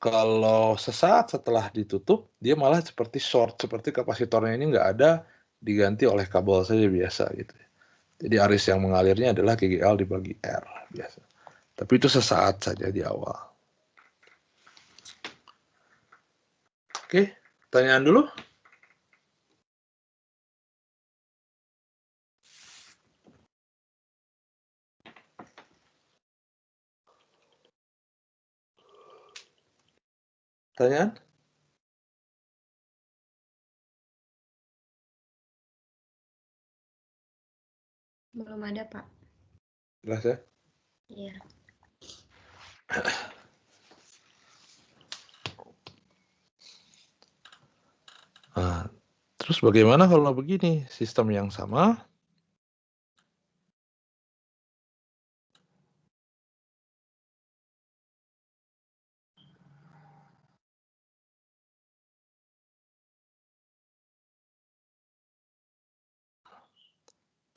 Kalau sesaat setelah ditutup, dia malah seperti short, seperti kapasitornya ini nggak ada, diganti oleh kabel saja biasa gitu. Jadi arus yang mengalirnya adalah GGL dibagi R biasa. Tapi itu sesaat saja di awal. Oke, pertanyaan dulu. Pertanyaan? Belum ada, Pak. Jelas ya? Iya. Nah, terus bagaimana kalau begini, sistem yang sama,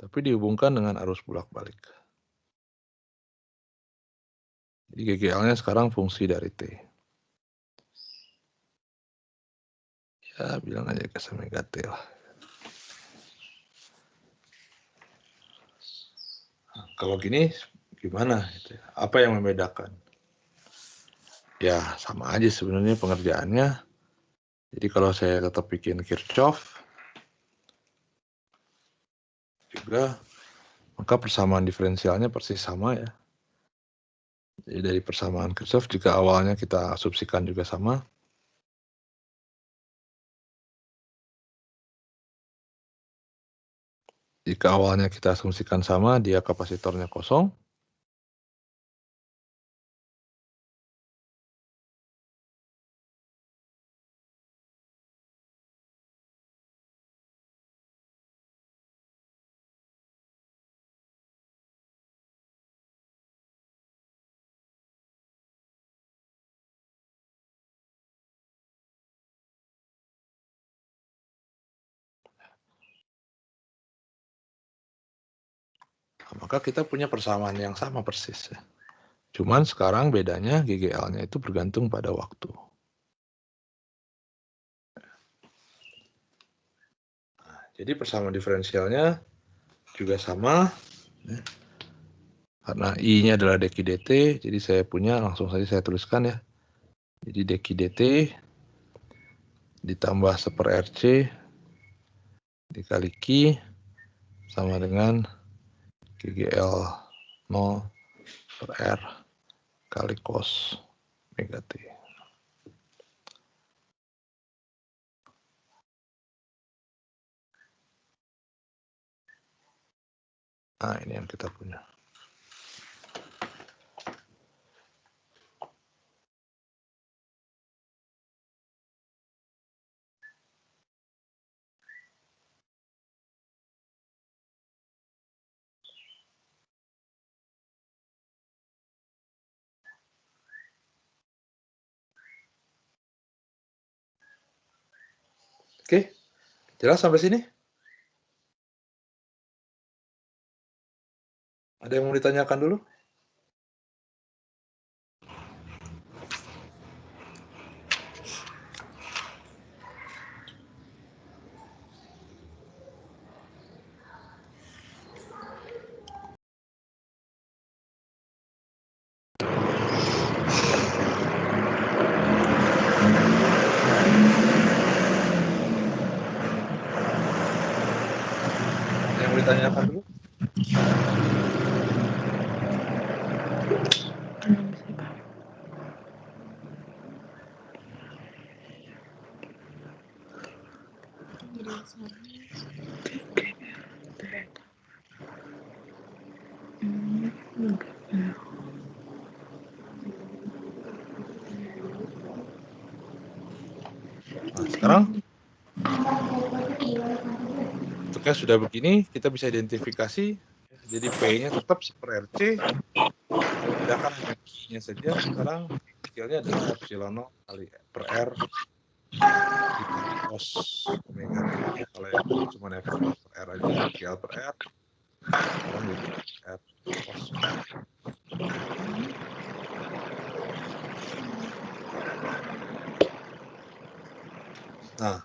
tapi dihubungkan dengan arus bolak-balik. Jadi GGL-nya sekarang fungsi dari T. Ya, bilang aja ke omega T lah. Nah, kalau gini gimana? Apa yang membedakan? Ya, sama aja sebenarnya pengerjaannya. Jadi kalau saya tetap bikin Kirchhoff, juga, maka persamaan diferensialnya persis sama ya. Jadi dari persamaan Kirchhoff, jika awalnya kita asumsikan juga sama, jika awalnya kita asumsikan sama, dia kapasitornya kosong. Maka kita punya persamaan yang sama persis ya. Cuman sekarang bedanya GGL-nya itu bergantung pada waktu. Nah, jadi persamaan diferensialnya juga sama. Ya. Karena I-nya adalah dq dt, jadi saya punya, langsung saja saya tuliskan ya. Jadi dq dt ditambah 1/RC dikali Q sama dengan GGL 0/R kali cos omega T. Nah, ini yang kita punya. Oke, jelas sampai sini? Ada yang mau ditanyakan dulu? Ada yang mau ditanyakan dulu? Nah, sekarang bentuknya sudah begini, kita bisa identifikasi. Jadi P-nya tetap per RC, bedakan hanya Q-nya saja. Sekarang inisialnya adalah epsilon 0 kali per R dikali cos omega T. Ya, kalau yang tadi cuma FL per R aja, FL per R. Sekarang jadi R cos omega T. Nah,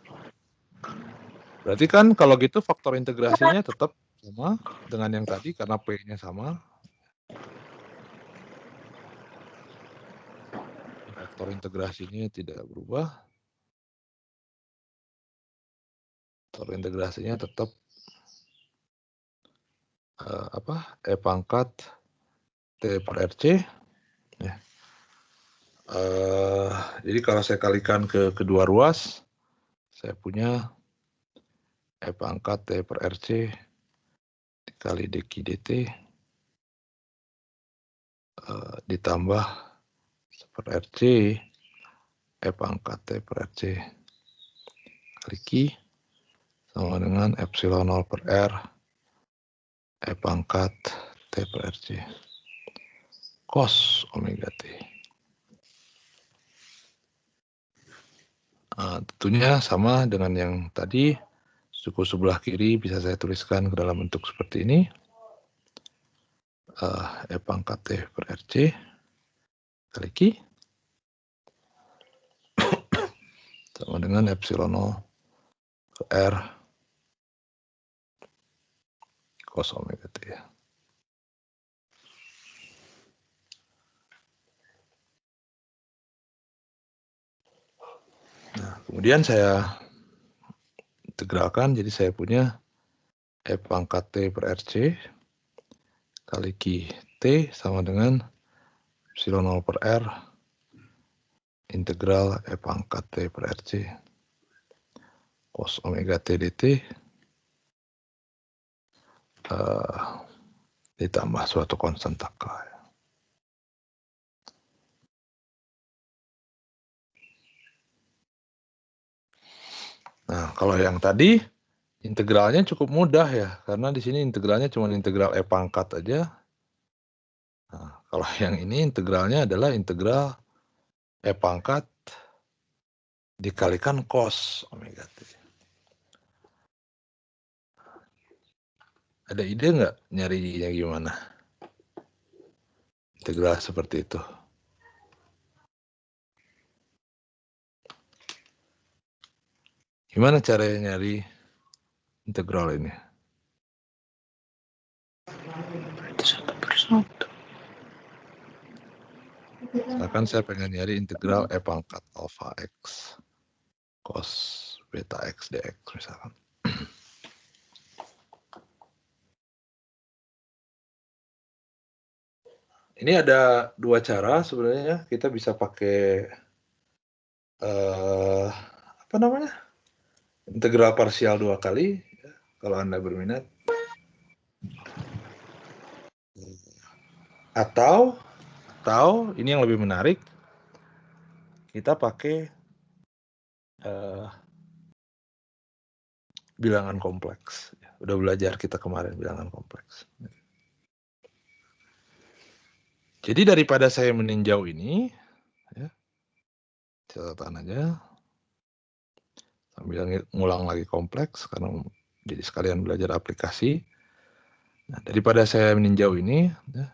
berarti kan kalau gitu faktor integrasinya tetap sama dengan yang tadi karena P-nya sama. Faktor integrasinya tidak berubah. Faktor integrasinya tetap E pangkat T per RC. Ya. Jadi kalau saya kalikan ke kedua ruas, saya punya E pangkat T per RC dikali dq dt ditambah per RC E pangkat T per RC kali Q sama dengan epsilon 0 per R E pangkat T per RC cos omega T. Nah, tentunya sama dengan yang tadi, suku sebelah kiri bisa saya tuliskan ke dalam bentuk seperti ini. E pangkat T per RC kali Q sama dengan epsilon 0 per R cos omega T. Nah, kemudian saya integralkan, jadi saya punya E pangkat T per RC kali Q T sama dengan epsilon 0 per R integral E pangkat T per RC cos omega T dt ditambah suatu konstan taka. Nah, kalau yang tadi integralnya cukup mudah ya, karena di sini integralnya cuma integral E pangkat aja. Nah, kalau yang ini integralnya adalah integral E pangkat dikalikan cos omega T. Ada ide nggak nyarinya gimana? Integral seperti itu. Gimana caranya nyari integral ini? Satu persatu. Misalkan saya pengen nyari integral E pangkat alpha X cos beta X dx misalkan. Ini ada dua cara sebenarnya. Kita bisa pakai apa namanya? Integral parsial 2 kali ya, kalau Anda berminat. Atau ini yang lebih menarik, kita pakai bilangan kompleks. Udah belajar kita kemarin bilangan kompleks. Jadi daripada saya meninjau ini, ya, catatan aja, sambil ngulang lagi kompleks, karena jadi sekalian belajar aplikasi. Nah, daripada saya meninjau ini, ya,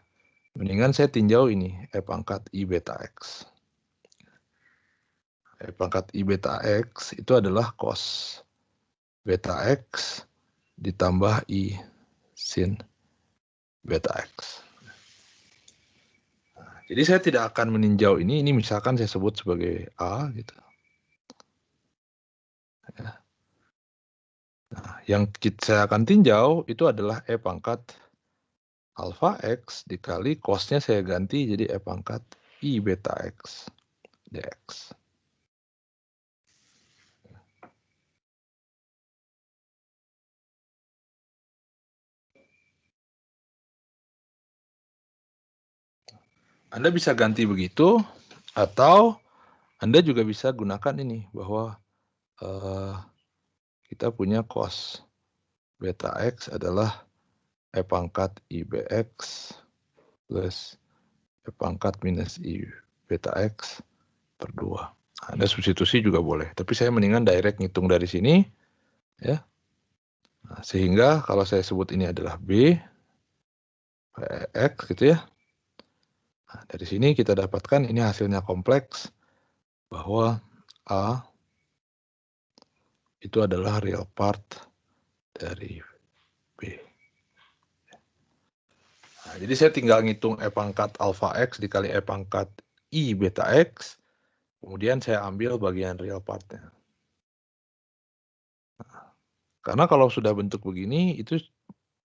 mendingan saya tinjau ini, E pangkat I beta X. E pangkat I beta X itu adalah cos beta X ditambah I sin beta X. Nah, jadi saya tidak akan meninjau ini misalkan saya sebut sebagai A gitu. Ya. Nah, yang saya akan tinjau itu adalah E pangkat alpha X dikali cosnya saya ganti jadi E pangkat I beta X dx. Anda bisa ganti begitu, atau Anda juga bisa gunakan ini, bahwa kita punya cos beta X adalah E pangkat IBX plus E pangkat minus I beta X per 2. Anda substitusi juga boleh, tapi saya mendingan direct ngitung dari sini, ya. Nah, sehingga kalau saya sebut ini adalah B, X gitu ya. Nah, dari sini kita dapatkan ini hasilnya kompleks, bahwa A itu adalah real part dari B. Nah, jadi saya tinggal ngitung E pangkat alpha X dikali E pangkat I beta X, kemudian saya ambil bagian real partnya. Nah, karena kalau sudah bentuk begini, itu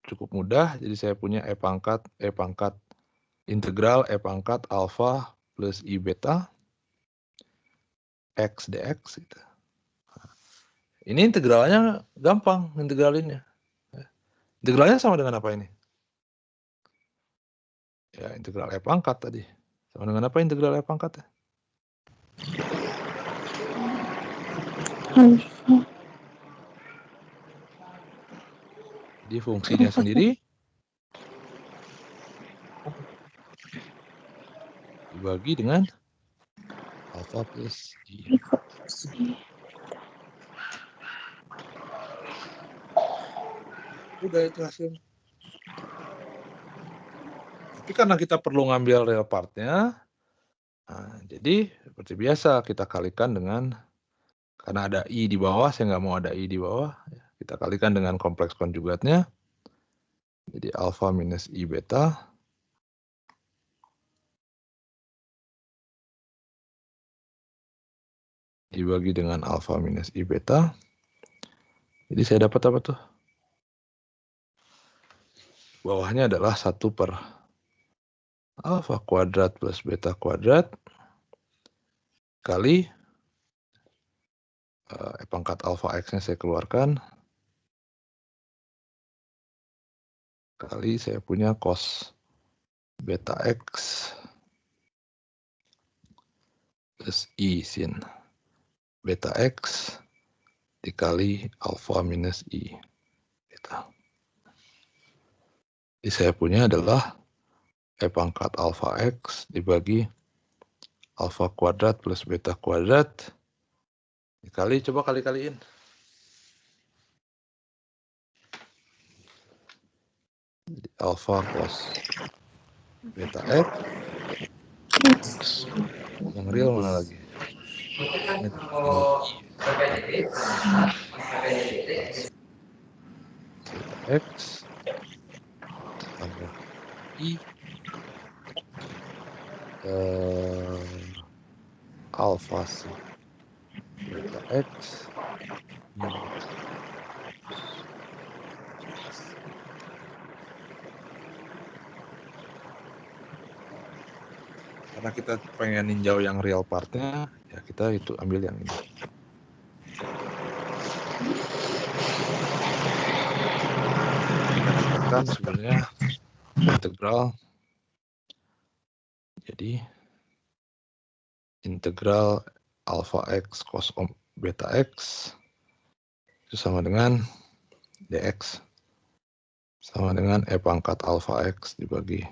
cukup mudah, jadi saya punya E pangkat integral E pangkat alpha plus I beta X dx. Gitu. Nah, ini integralnya gampang, integralinnya. Integralnya sama dengan apa ini? Ya, integral E pangkat tadi. Sama dengan apa integral E pangkat? Jadi fungsinya sendiri dibagi dengan alpha plus I. Udah itu hasilnya. Tapi karena kita perlu ngambil real partnya, nah, jadi seperti biasa kita kalikan dengan, karena ada I di bawah, saya nggak mau ada I di bawah, kita kalikan dengan kompleks konjugatnya. Jadi alpha minus I beta dibagi dengan alpha minus I beta. Jadi saya dapat apa tuh? Bawahnya adalah 1 per alpha kuadrat plus beta kuadrat kali E pangkat alpha X-nya saya keluarkan, kali saya punya cos beta X plus I sin beta X dikali alpha minus I beta. Jadi saya punya adalah E pangkat alpha X dibagi alpha kuadrat plus beta kuadrat dikali, coba kali-kaliin. Jadi alpha cos beta X. Yang real mana lagi? Beta X tambah I alpha sin beta X minus. Karena kita pengen ninjau yang real partnya, ya kita itu ambil yang ini. Kita dapatkan sebenarnya integral. Jadi integral alpha X cos beta X itu sama dengan dx sama dengan E pangkat alpha X dibagi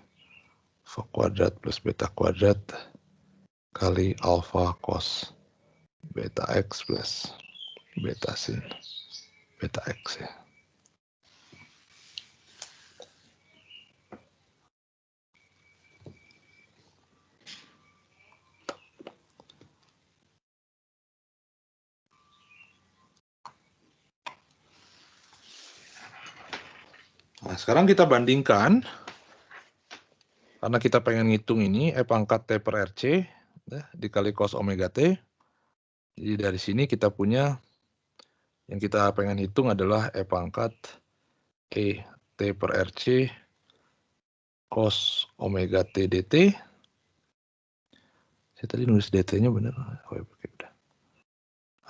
alpha kuadrat plus beta kuadrat kali alpha cos beta X plus beta sin beta X ya. Nah, sekarang kita bandingkan, karena kita pengen ngitung ini E pangkat T per RC dikali cos omega T. Jadi dari sini kita punya, yang kita pengen hitung adalah E pangkat E T per RC cos omega T dt. Saya tadi nulis dt-nya benar. Oh, ya, udah.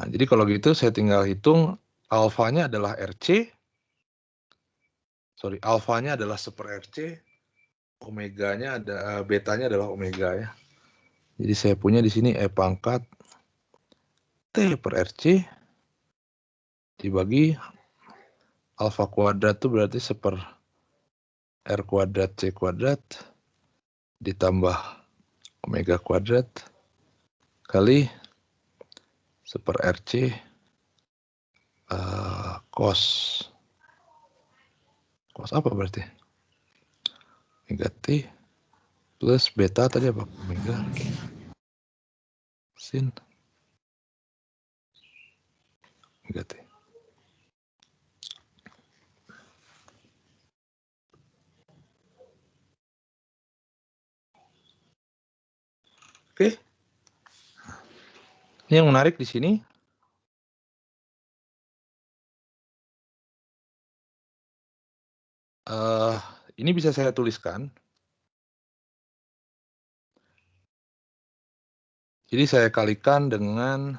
Nah, jadi kalau gitu saya tinggal hitung alfanya adalah RC. Sorry, alfanya adalah 1/RC omeganya ada, betanya adalah omega ya. Jadi saya punya di sini E pangkat T per RC dibagi alfa kuadrat itu berarti seper R kuadrat C kuadrat ditambah omega kuadrat kali seper RC cos apa berarti? Omega T plus beta tadi apa? Omega sin omega T. Oke. Ini yang menarik di sini. Ini bisa saya tuliskan. Jadi saya kalikan dengan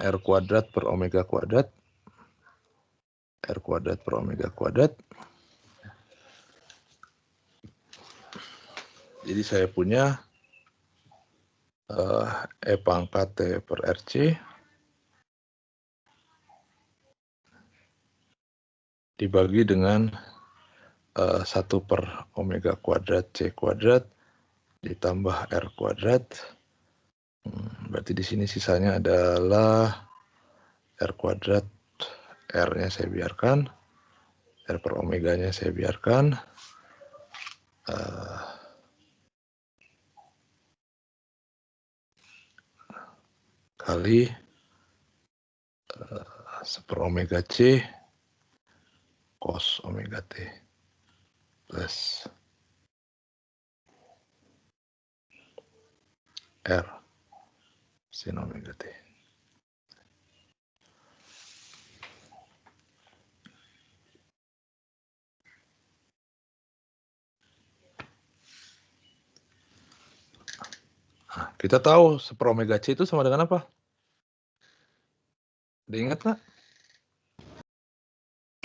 R kuadrat per omega kuadrat. R kuadrat per omega kuadrat. Jadi saya punya E pangkat T per RC dibagi dengan 1 per omega kuadrat C kuadrat ditambah R kuadrat. Berarti di sini sisanya adalah R kuadrat, R-nya saya biarkan, R per omeganya saya biarkan, kali seper omega C cos omega T plus R sin omega T. Nah, kita tahu seper omega C itu sama dengan apa? Ada ingat nggak?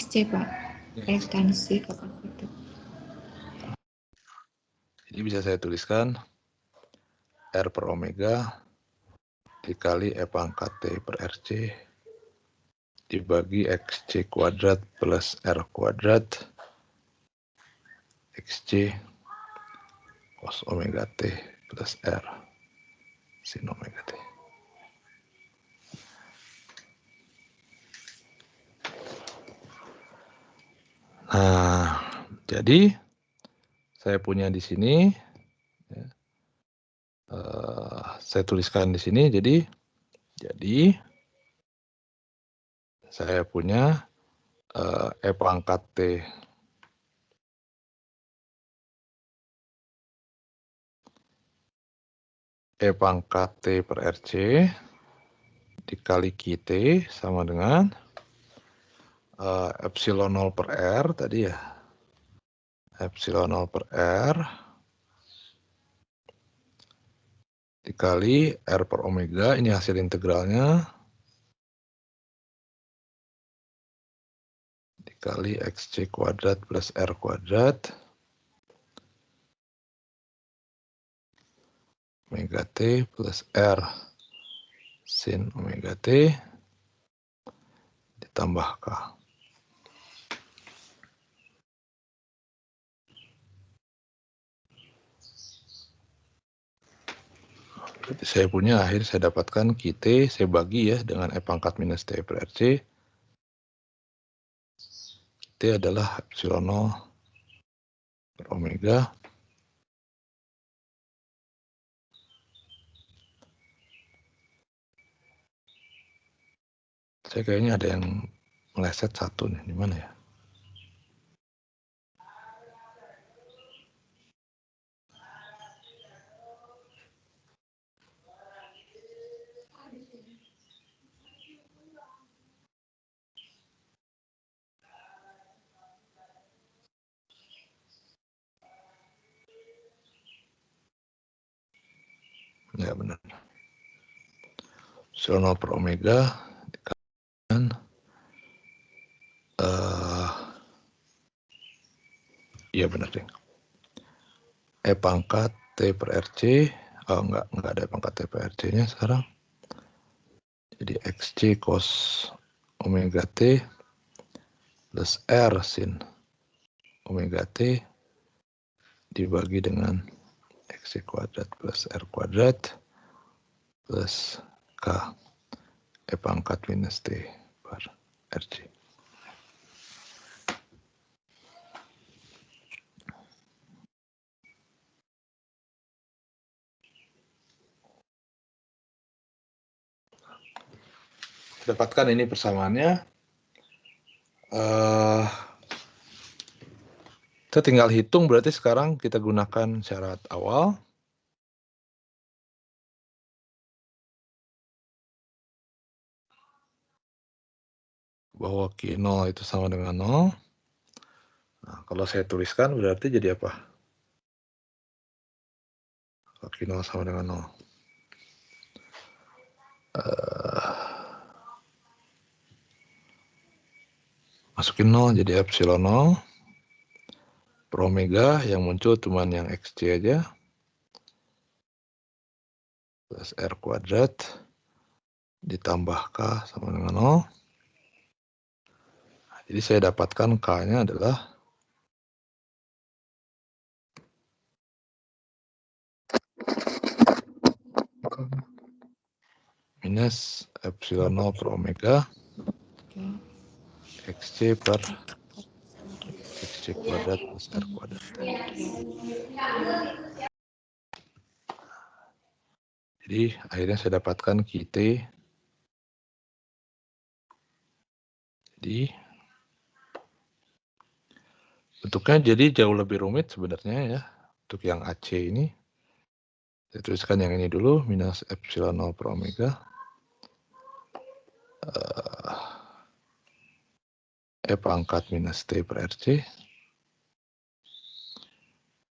C, Pak. Ekstensi kakak itu. Jadi bisa saya tuliskan R per omega dikali E pangkat T per RC dibagi XC kuadrat plus R kuadrat XC cos omega T plus R sin omega T. Nah, jadi saya punya di sini, saya tuliskan di sini. Jadi saya punya E pangkat T per RC dikali QT sama dengan epsilon 0 per R tadi ya. Epsilon 0 per R dikali R per omega, ini hasil integralnya, dikali XC kuadrat plus R kuadrat omega T plus R sin omega T ditambah K. Berarti saya punya akhir saya dapatkan QT, saya bagi ya dengan E pangkat minus T per RC. QT adalah epsilon 0 per omega saya kayaknya ada yang meleset satu nih, di mana ya? Ya benar. Epsilon 0 per omega dikalikan Iya benar deh. E pangkat T per RC. Oh enggak ada E pangkat T per RC-nya sekarang. Jadi XC cos omega T plus R sin omega T dibagi dengan XC kuadrat plus R kuadrat plus K E pangkat minus T per RC. Dapatkan ini persamaannya. Kita tinggal hitung, berarti sekarang kita gunakan syarat awal. Bahwa Q0 itu sama dengan 0. Nah, kalau saya tuliskan berarti jadi apa? Kalau Q0 sama dengan 0. Masukin 0 jadi epsilon 0 per omega, yang muncul cuman yang XC aja, plus R kuadrat ditambah K sama dengan 0. Nah, jadi saya dapatkan K-nya adalah minus epsilon 0 per omega XC per XC kuadrat plus R kuadrat. Jadi akhirnya saya dapatkan QT. Jadi bentuknya jadi jauh lebih rumit sebenarnya ya. Untuk yang AC ini, saya tuliskan yang ini dulu, minus epsilon 0 per omega. E pangkat minus T per RC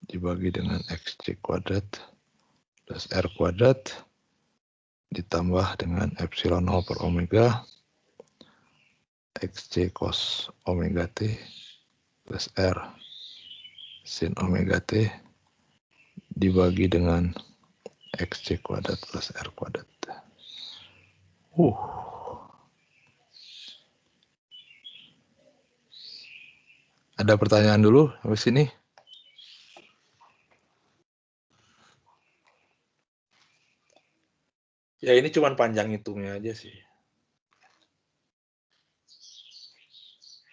dibagi dengan XC kuadrat plus R kuadrat ditambah dengan epsilon 0 per omega XC cos omega T plus R sin omega T dibagi dengan XC kuadrat plus R kuadrat. Ada pertanyaan dulu sampai sini? Ya ini cuma panjang hitungnya aja sih.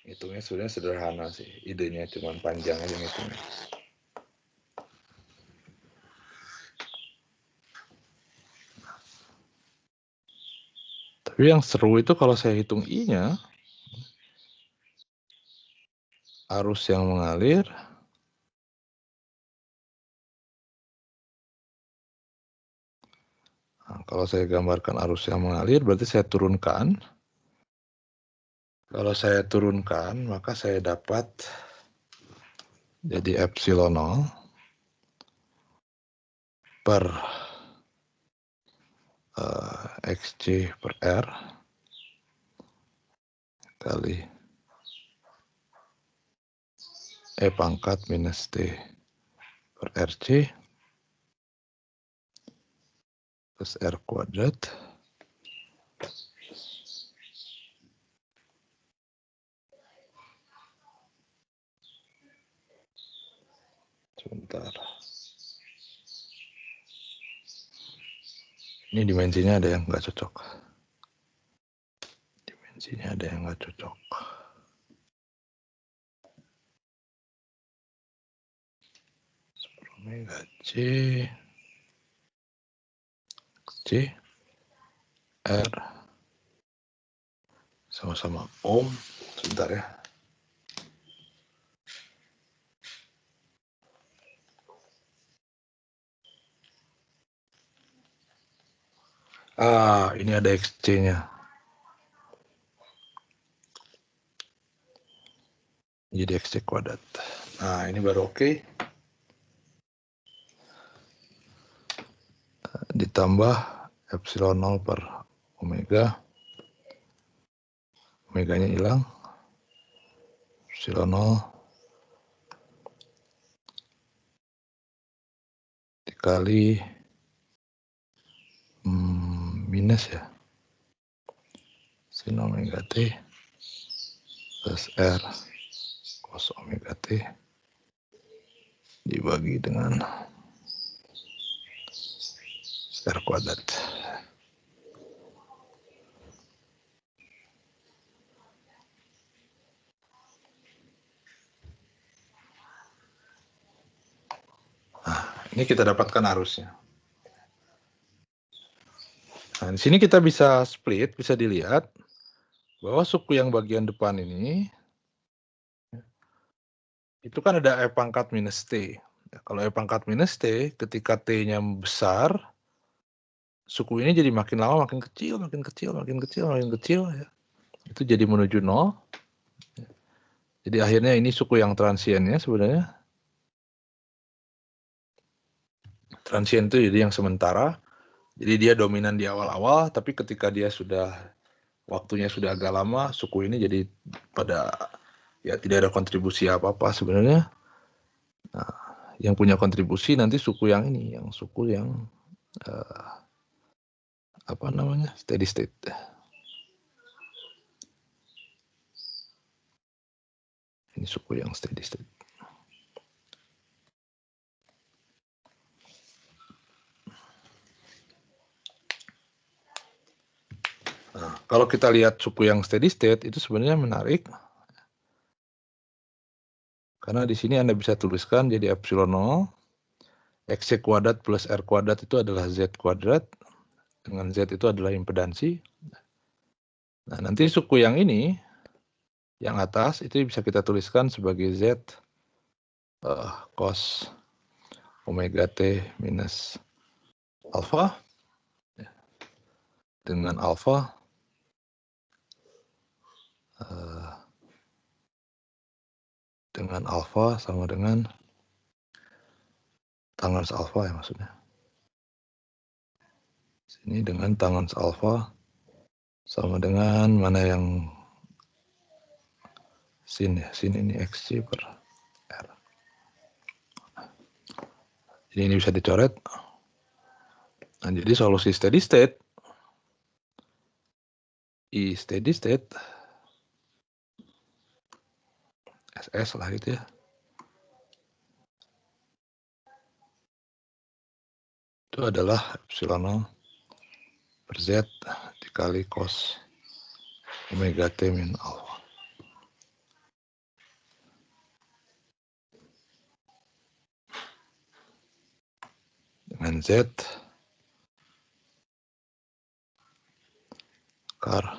Hitungnya sebenarnya sederhana sih. Idenya cuma panjang aja hitungnya. Tapi yang seru itu kalau saya hitung I-nya, arus yang mengalir, nah, kalau saya gambarkan arus yang mengalir, berarti saya turunkan. Kalau saya turunkan, maka saya dapat jadi epsilon 0 per XC per R kali E pangkat minus T per RC plus R kuadrat sebentar. Ini dimensinya ada yang nggak cocok. Dimensinya ada yang nggak cocok. Omega C R sama-sama ohm. Sebentar ya. Ini ada XC-nya. Jadi XC kuadrat. Nah, ini baru oke. Ditambah epsilon 0 per omega. Omeganya hilang. Epsilon 0 dikali minus ya sin omega t plus R cos omega t dibagi dengan R kuadrat. Nah, ini kita dapatkan arusnya. Nah, di sini kita bisa split, bisa dilihat bahwa suku yang bagian depan ini itu kan ada E pangkat minus T. Kalau E pangkat minus T, ketika T-nya besar, suku ini jadi makin lama makin kecil, makin kecil, makin kecil, makin kecil. Ya. Itu jadi menuju 0. Jadi akhirnya ini suku yang transiennya sebenarnya. Transien itu jadi yang sementara. Jadi dia dominan di awal-awal, tapi ketika dia sudah waktunya sudah agak lama, suku ini jadi pada ya tidak ada kontribusi apa-apa sebenarnya. Nah, yang punya kontribusi nanti suku yang ini, yang suku yang apa namanya steady state. Ini suku yang steady state. Nah, kalau kita lihat suku yang steady state itu sebenarnya menarik. Karena di sini Anda bisa tuliskan jadi epsilon 0, xc kuadrat plus r kuadrat itu adalah z kuadrat, dengan z itu adalah impedansi. Nah, nanti suku yang ini, yang atas, itu bisa kita tuliskan sebagai z cos omega t minus alpha, dengan alpha sama dengan tangens alpha ya maksudnya. Sini dengan tangens alpha sama dengan mana yang sin ya, sin ini xc per r. Jadi ini bisa dicoret. Nah, jadi solusi steady state, I steady state, SS lah gitu ya. Itu adalah epsilon 0 per Z dikali cos omega T min alpha. Dengan Z akar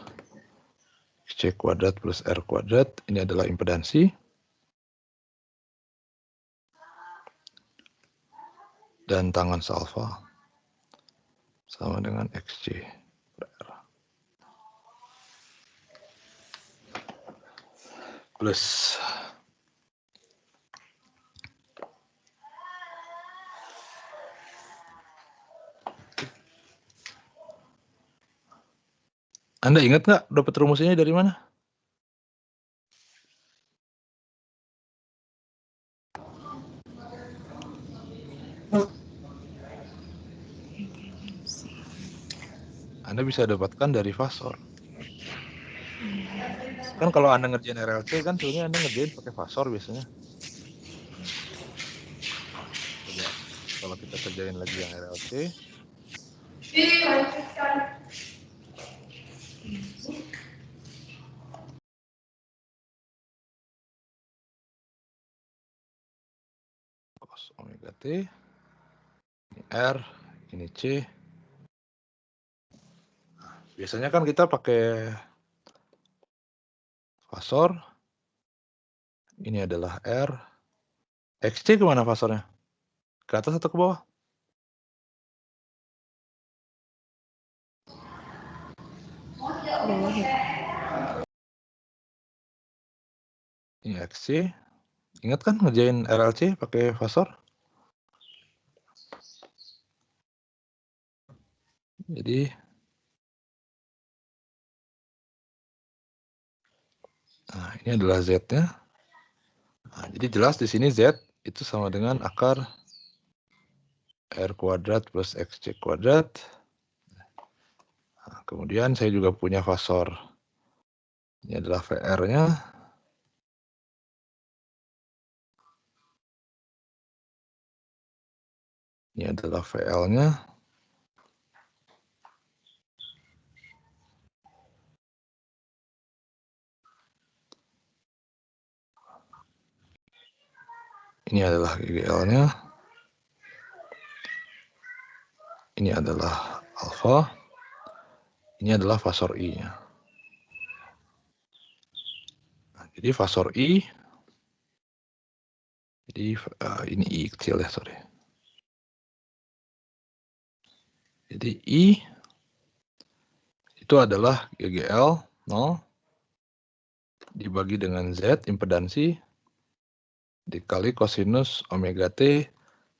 C kuadrat plus R kuadrat, ini adalah impedansi. Dan tangens alpha sama dengan XC per R. Plus Anda ingat nggak dapat rumusnya dari mana? Anda bisa dapatkan dari fasor. Kan kalau Anda ngerjain RLC kan sebenarnya Anda ngerjain pakai fasor biasanya. Coba kalau kita kerjain lagi yang RLC. Cos omega T, ini R, ini C. Biasanya kan kita pakai fasor. Ini adalah R. XC kemana fasornya? Ke atas atau ke bawah? Bawah ya. Ini XC. Ingat kan ngerjain RLC pakai fasor? Jadi nah, ini adalah Z-nya. Nah, jadi jelas di sini Z itu sama dengan akar R kuadrat plus XC kuadrat. Nah, kemudian saya juga punya fasor. Ini adalah VR-nya. Ini adalah VL-nya. Ini adalah GGL-nya. Ini adalah alfa. Ini adalah fasor I-nya. Nah, jadi fasor I, jadi ini I kecil ya, sorry. Jadi I itu adalah GGL 0 dibagi dengan Z impedansi dikali kosinus omega T,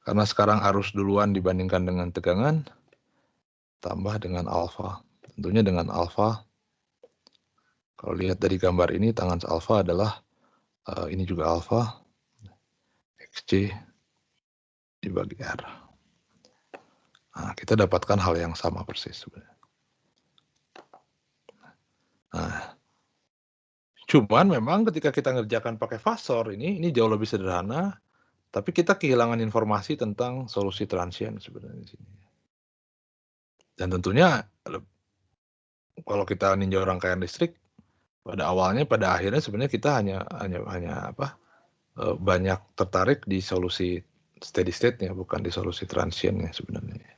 karena sekarang arus duluan dibandingkan dengan tegangan, tambah dengan alfa. Tentunya dengan alfa, kalau lihat dari gambar ini, tangan alfa adalah ini juga alfa, XC dibagi R. Nah, kita dapatkan hal yang sama persis sebenarnya. Nah, cuman memang ketika kita ngerjakan pakai fasor ini jauh lebih sederhana, tapi kita kehilangan informasi tentang solusi transient sebenarnya di sini. Dan tentunya kalau kita ninjau rangkaian listrik, pada awalnya, pada akhirnya sebenarnya kita hanya banyak tertarik di solusi steady state-nya, bukan di solusi transient-nya sebenarnya.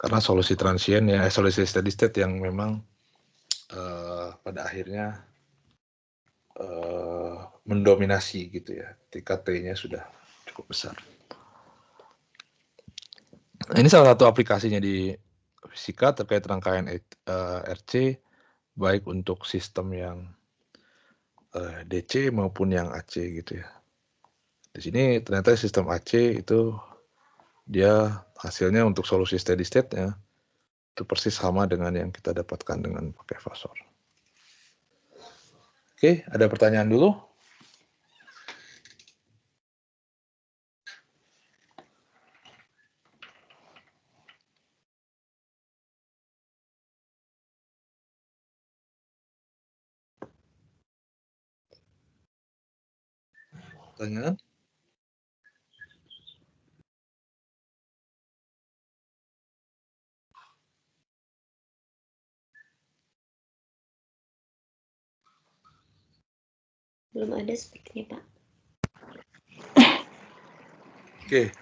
Karena solusi transient ya, solusi steady state yang memang pada akhirnya mendominasi gitu ya, ketika T-nya sudah cukup besar. Nah, ini salah satu aplikasinya di fisika terkait rangkaian RC, baik untuk sistem yang DC maupun yang AC gitu ya. Di sini ternyata sistem AC itu dia hasilnya untuk solusi steady state-nya itu persis sama dengan yang kita dapatkan dengan pakai fasor. Oke, ada pertanyaan dulu? Pertanyaan? Belum ada sepertinya, Pak. Oke,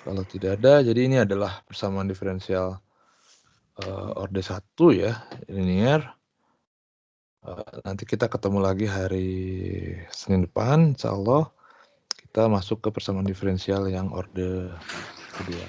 kalau tidak ada, jadi ini adalah persamaan diferensial orde 1 ya, linear. Nanti kita ketemu lagi hari Senin depan, insya Allah kita masuk ke persamaan diferensial yang orde kedua.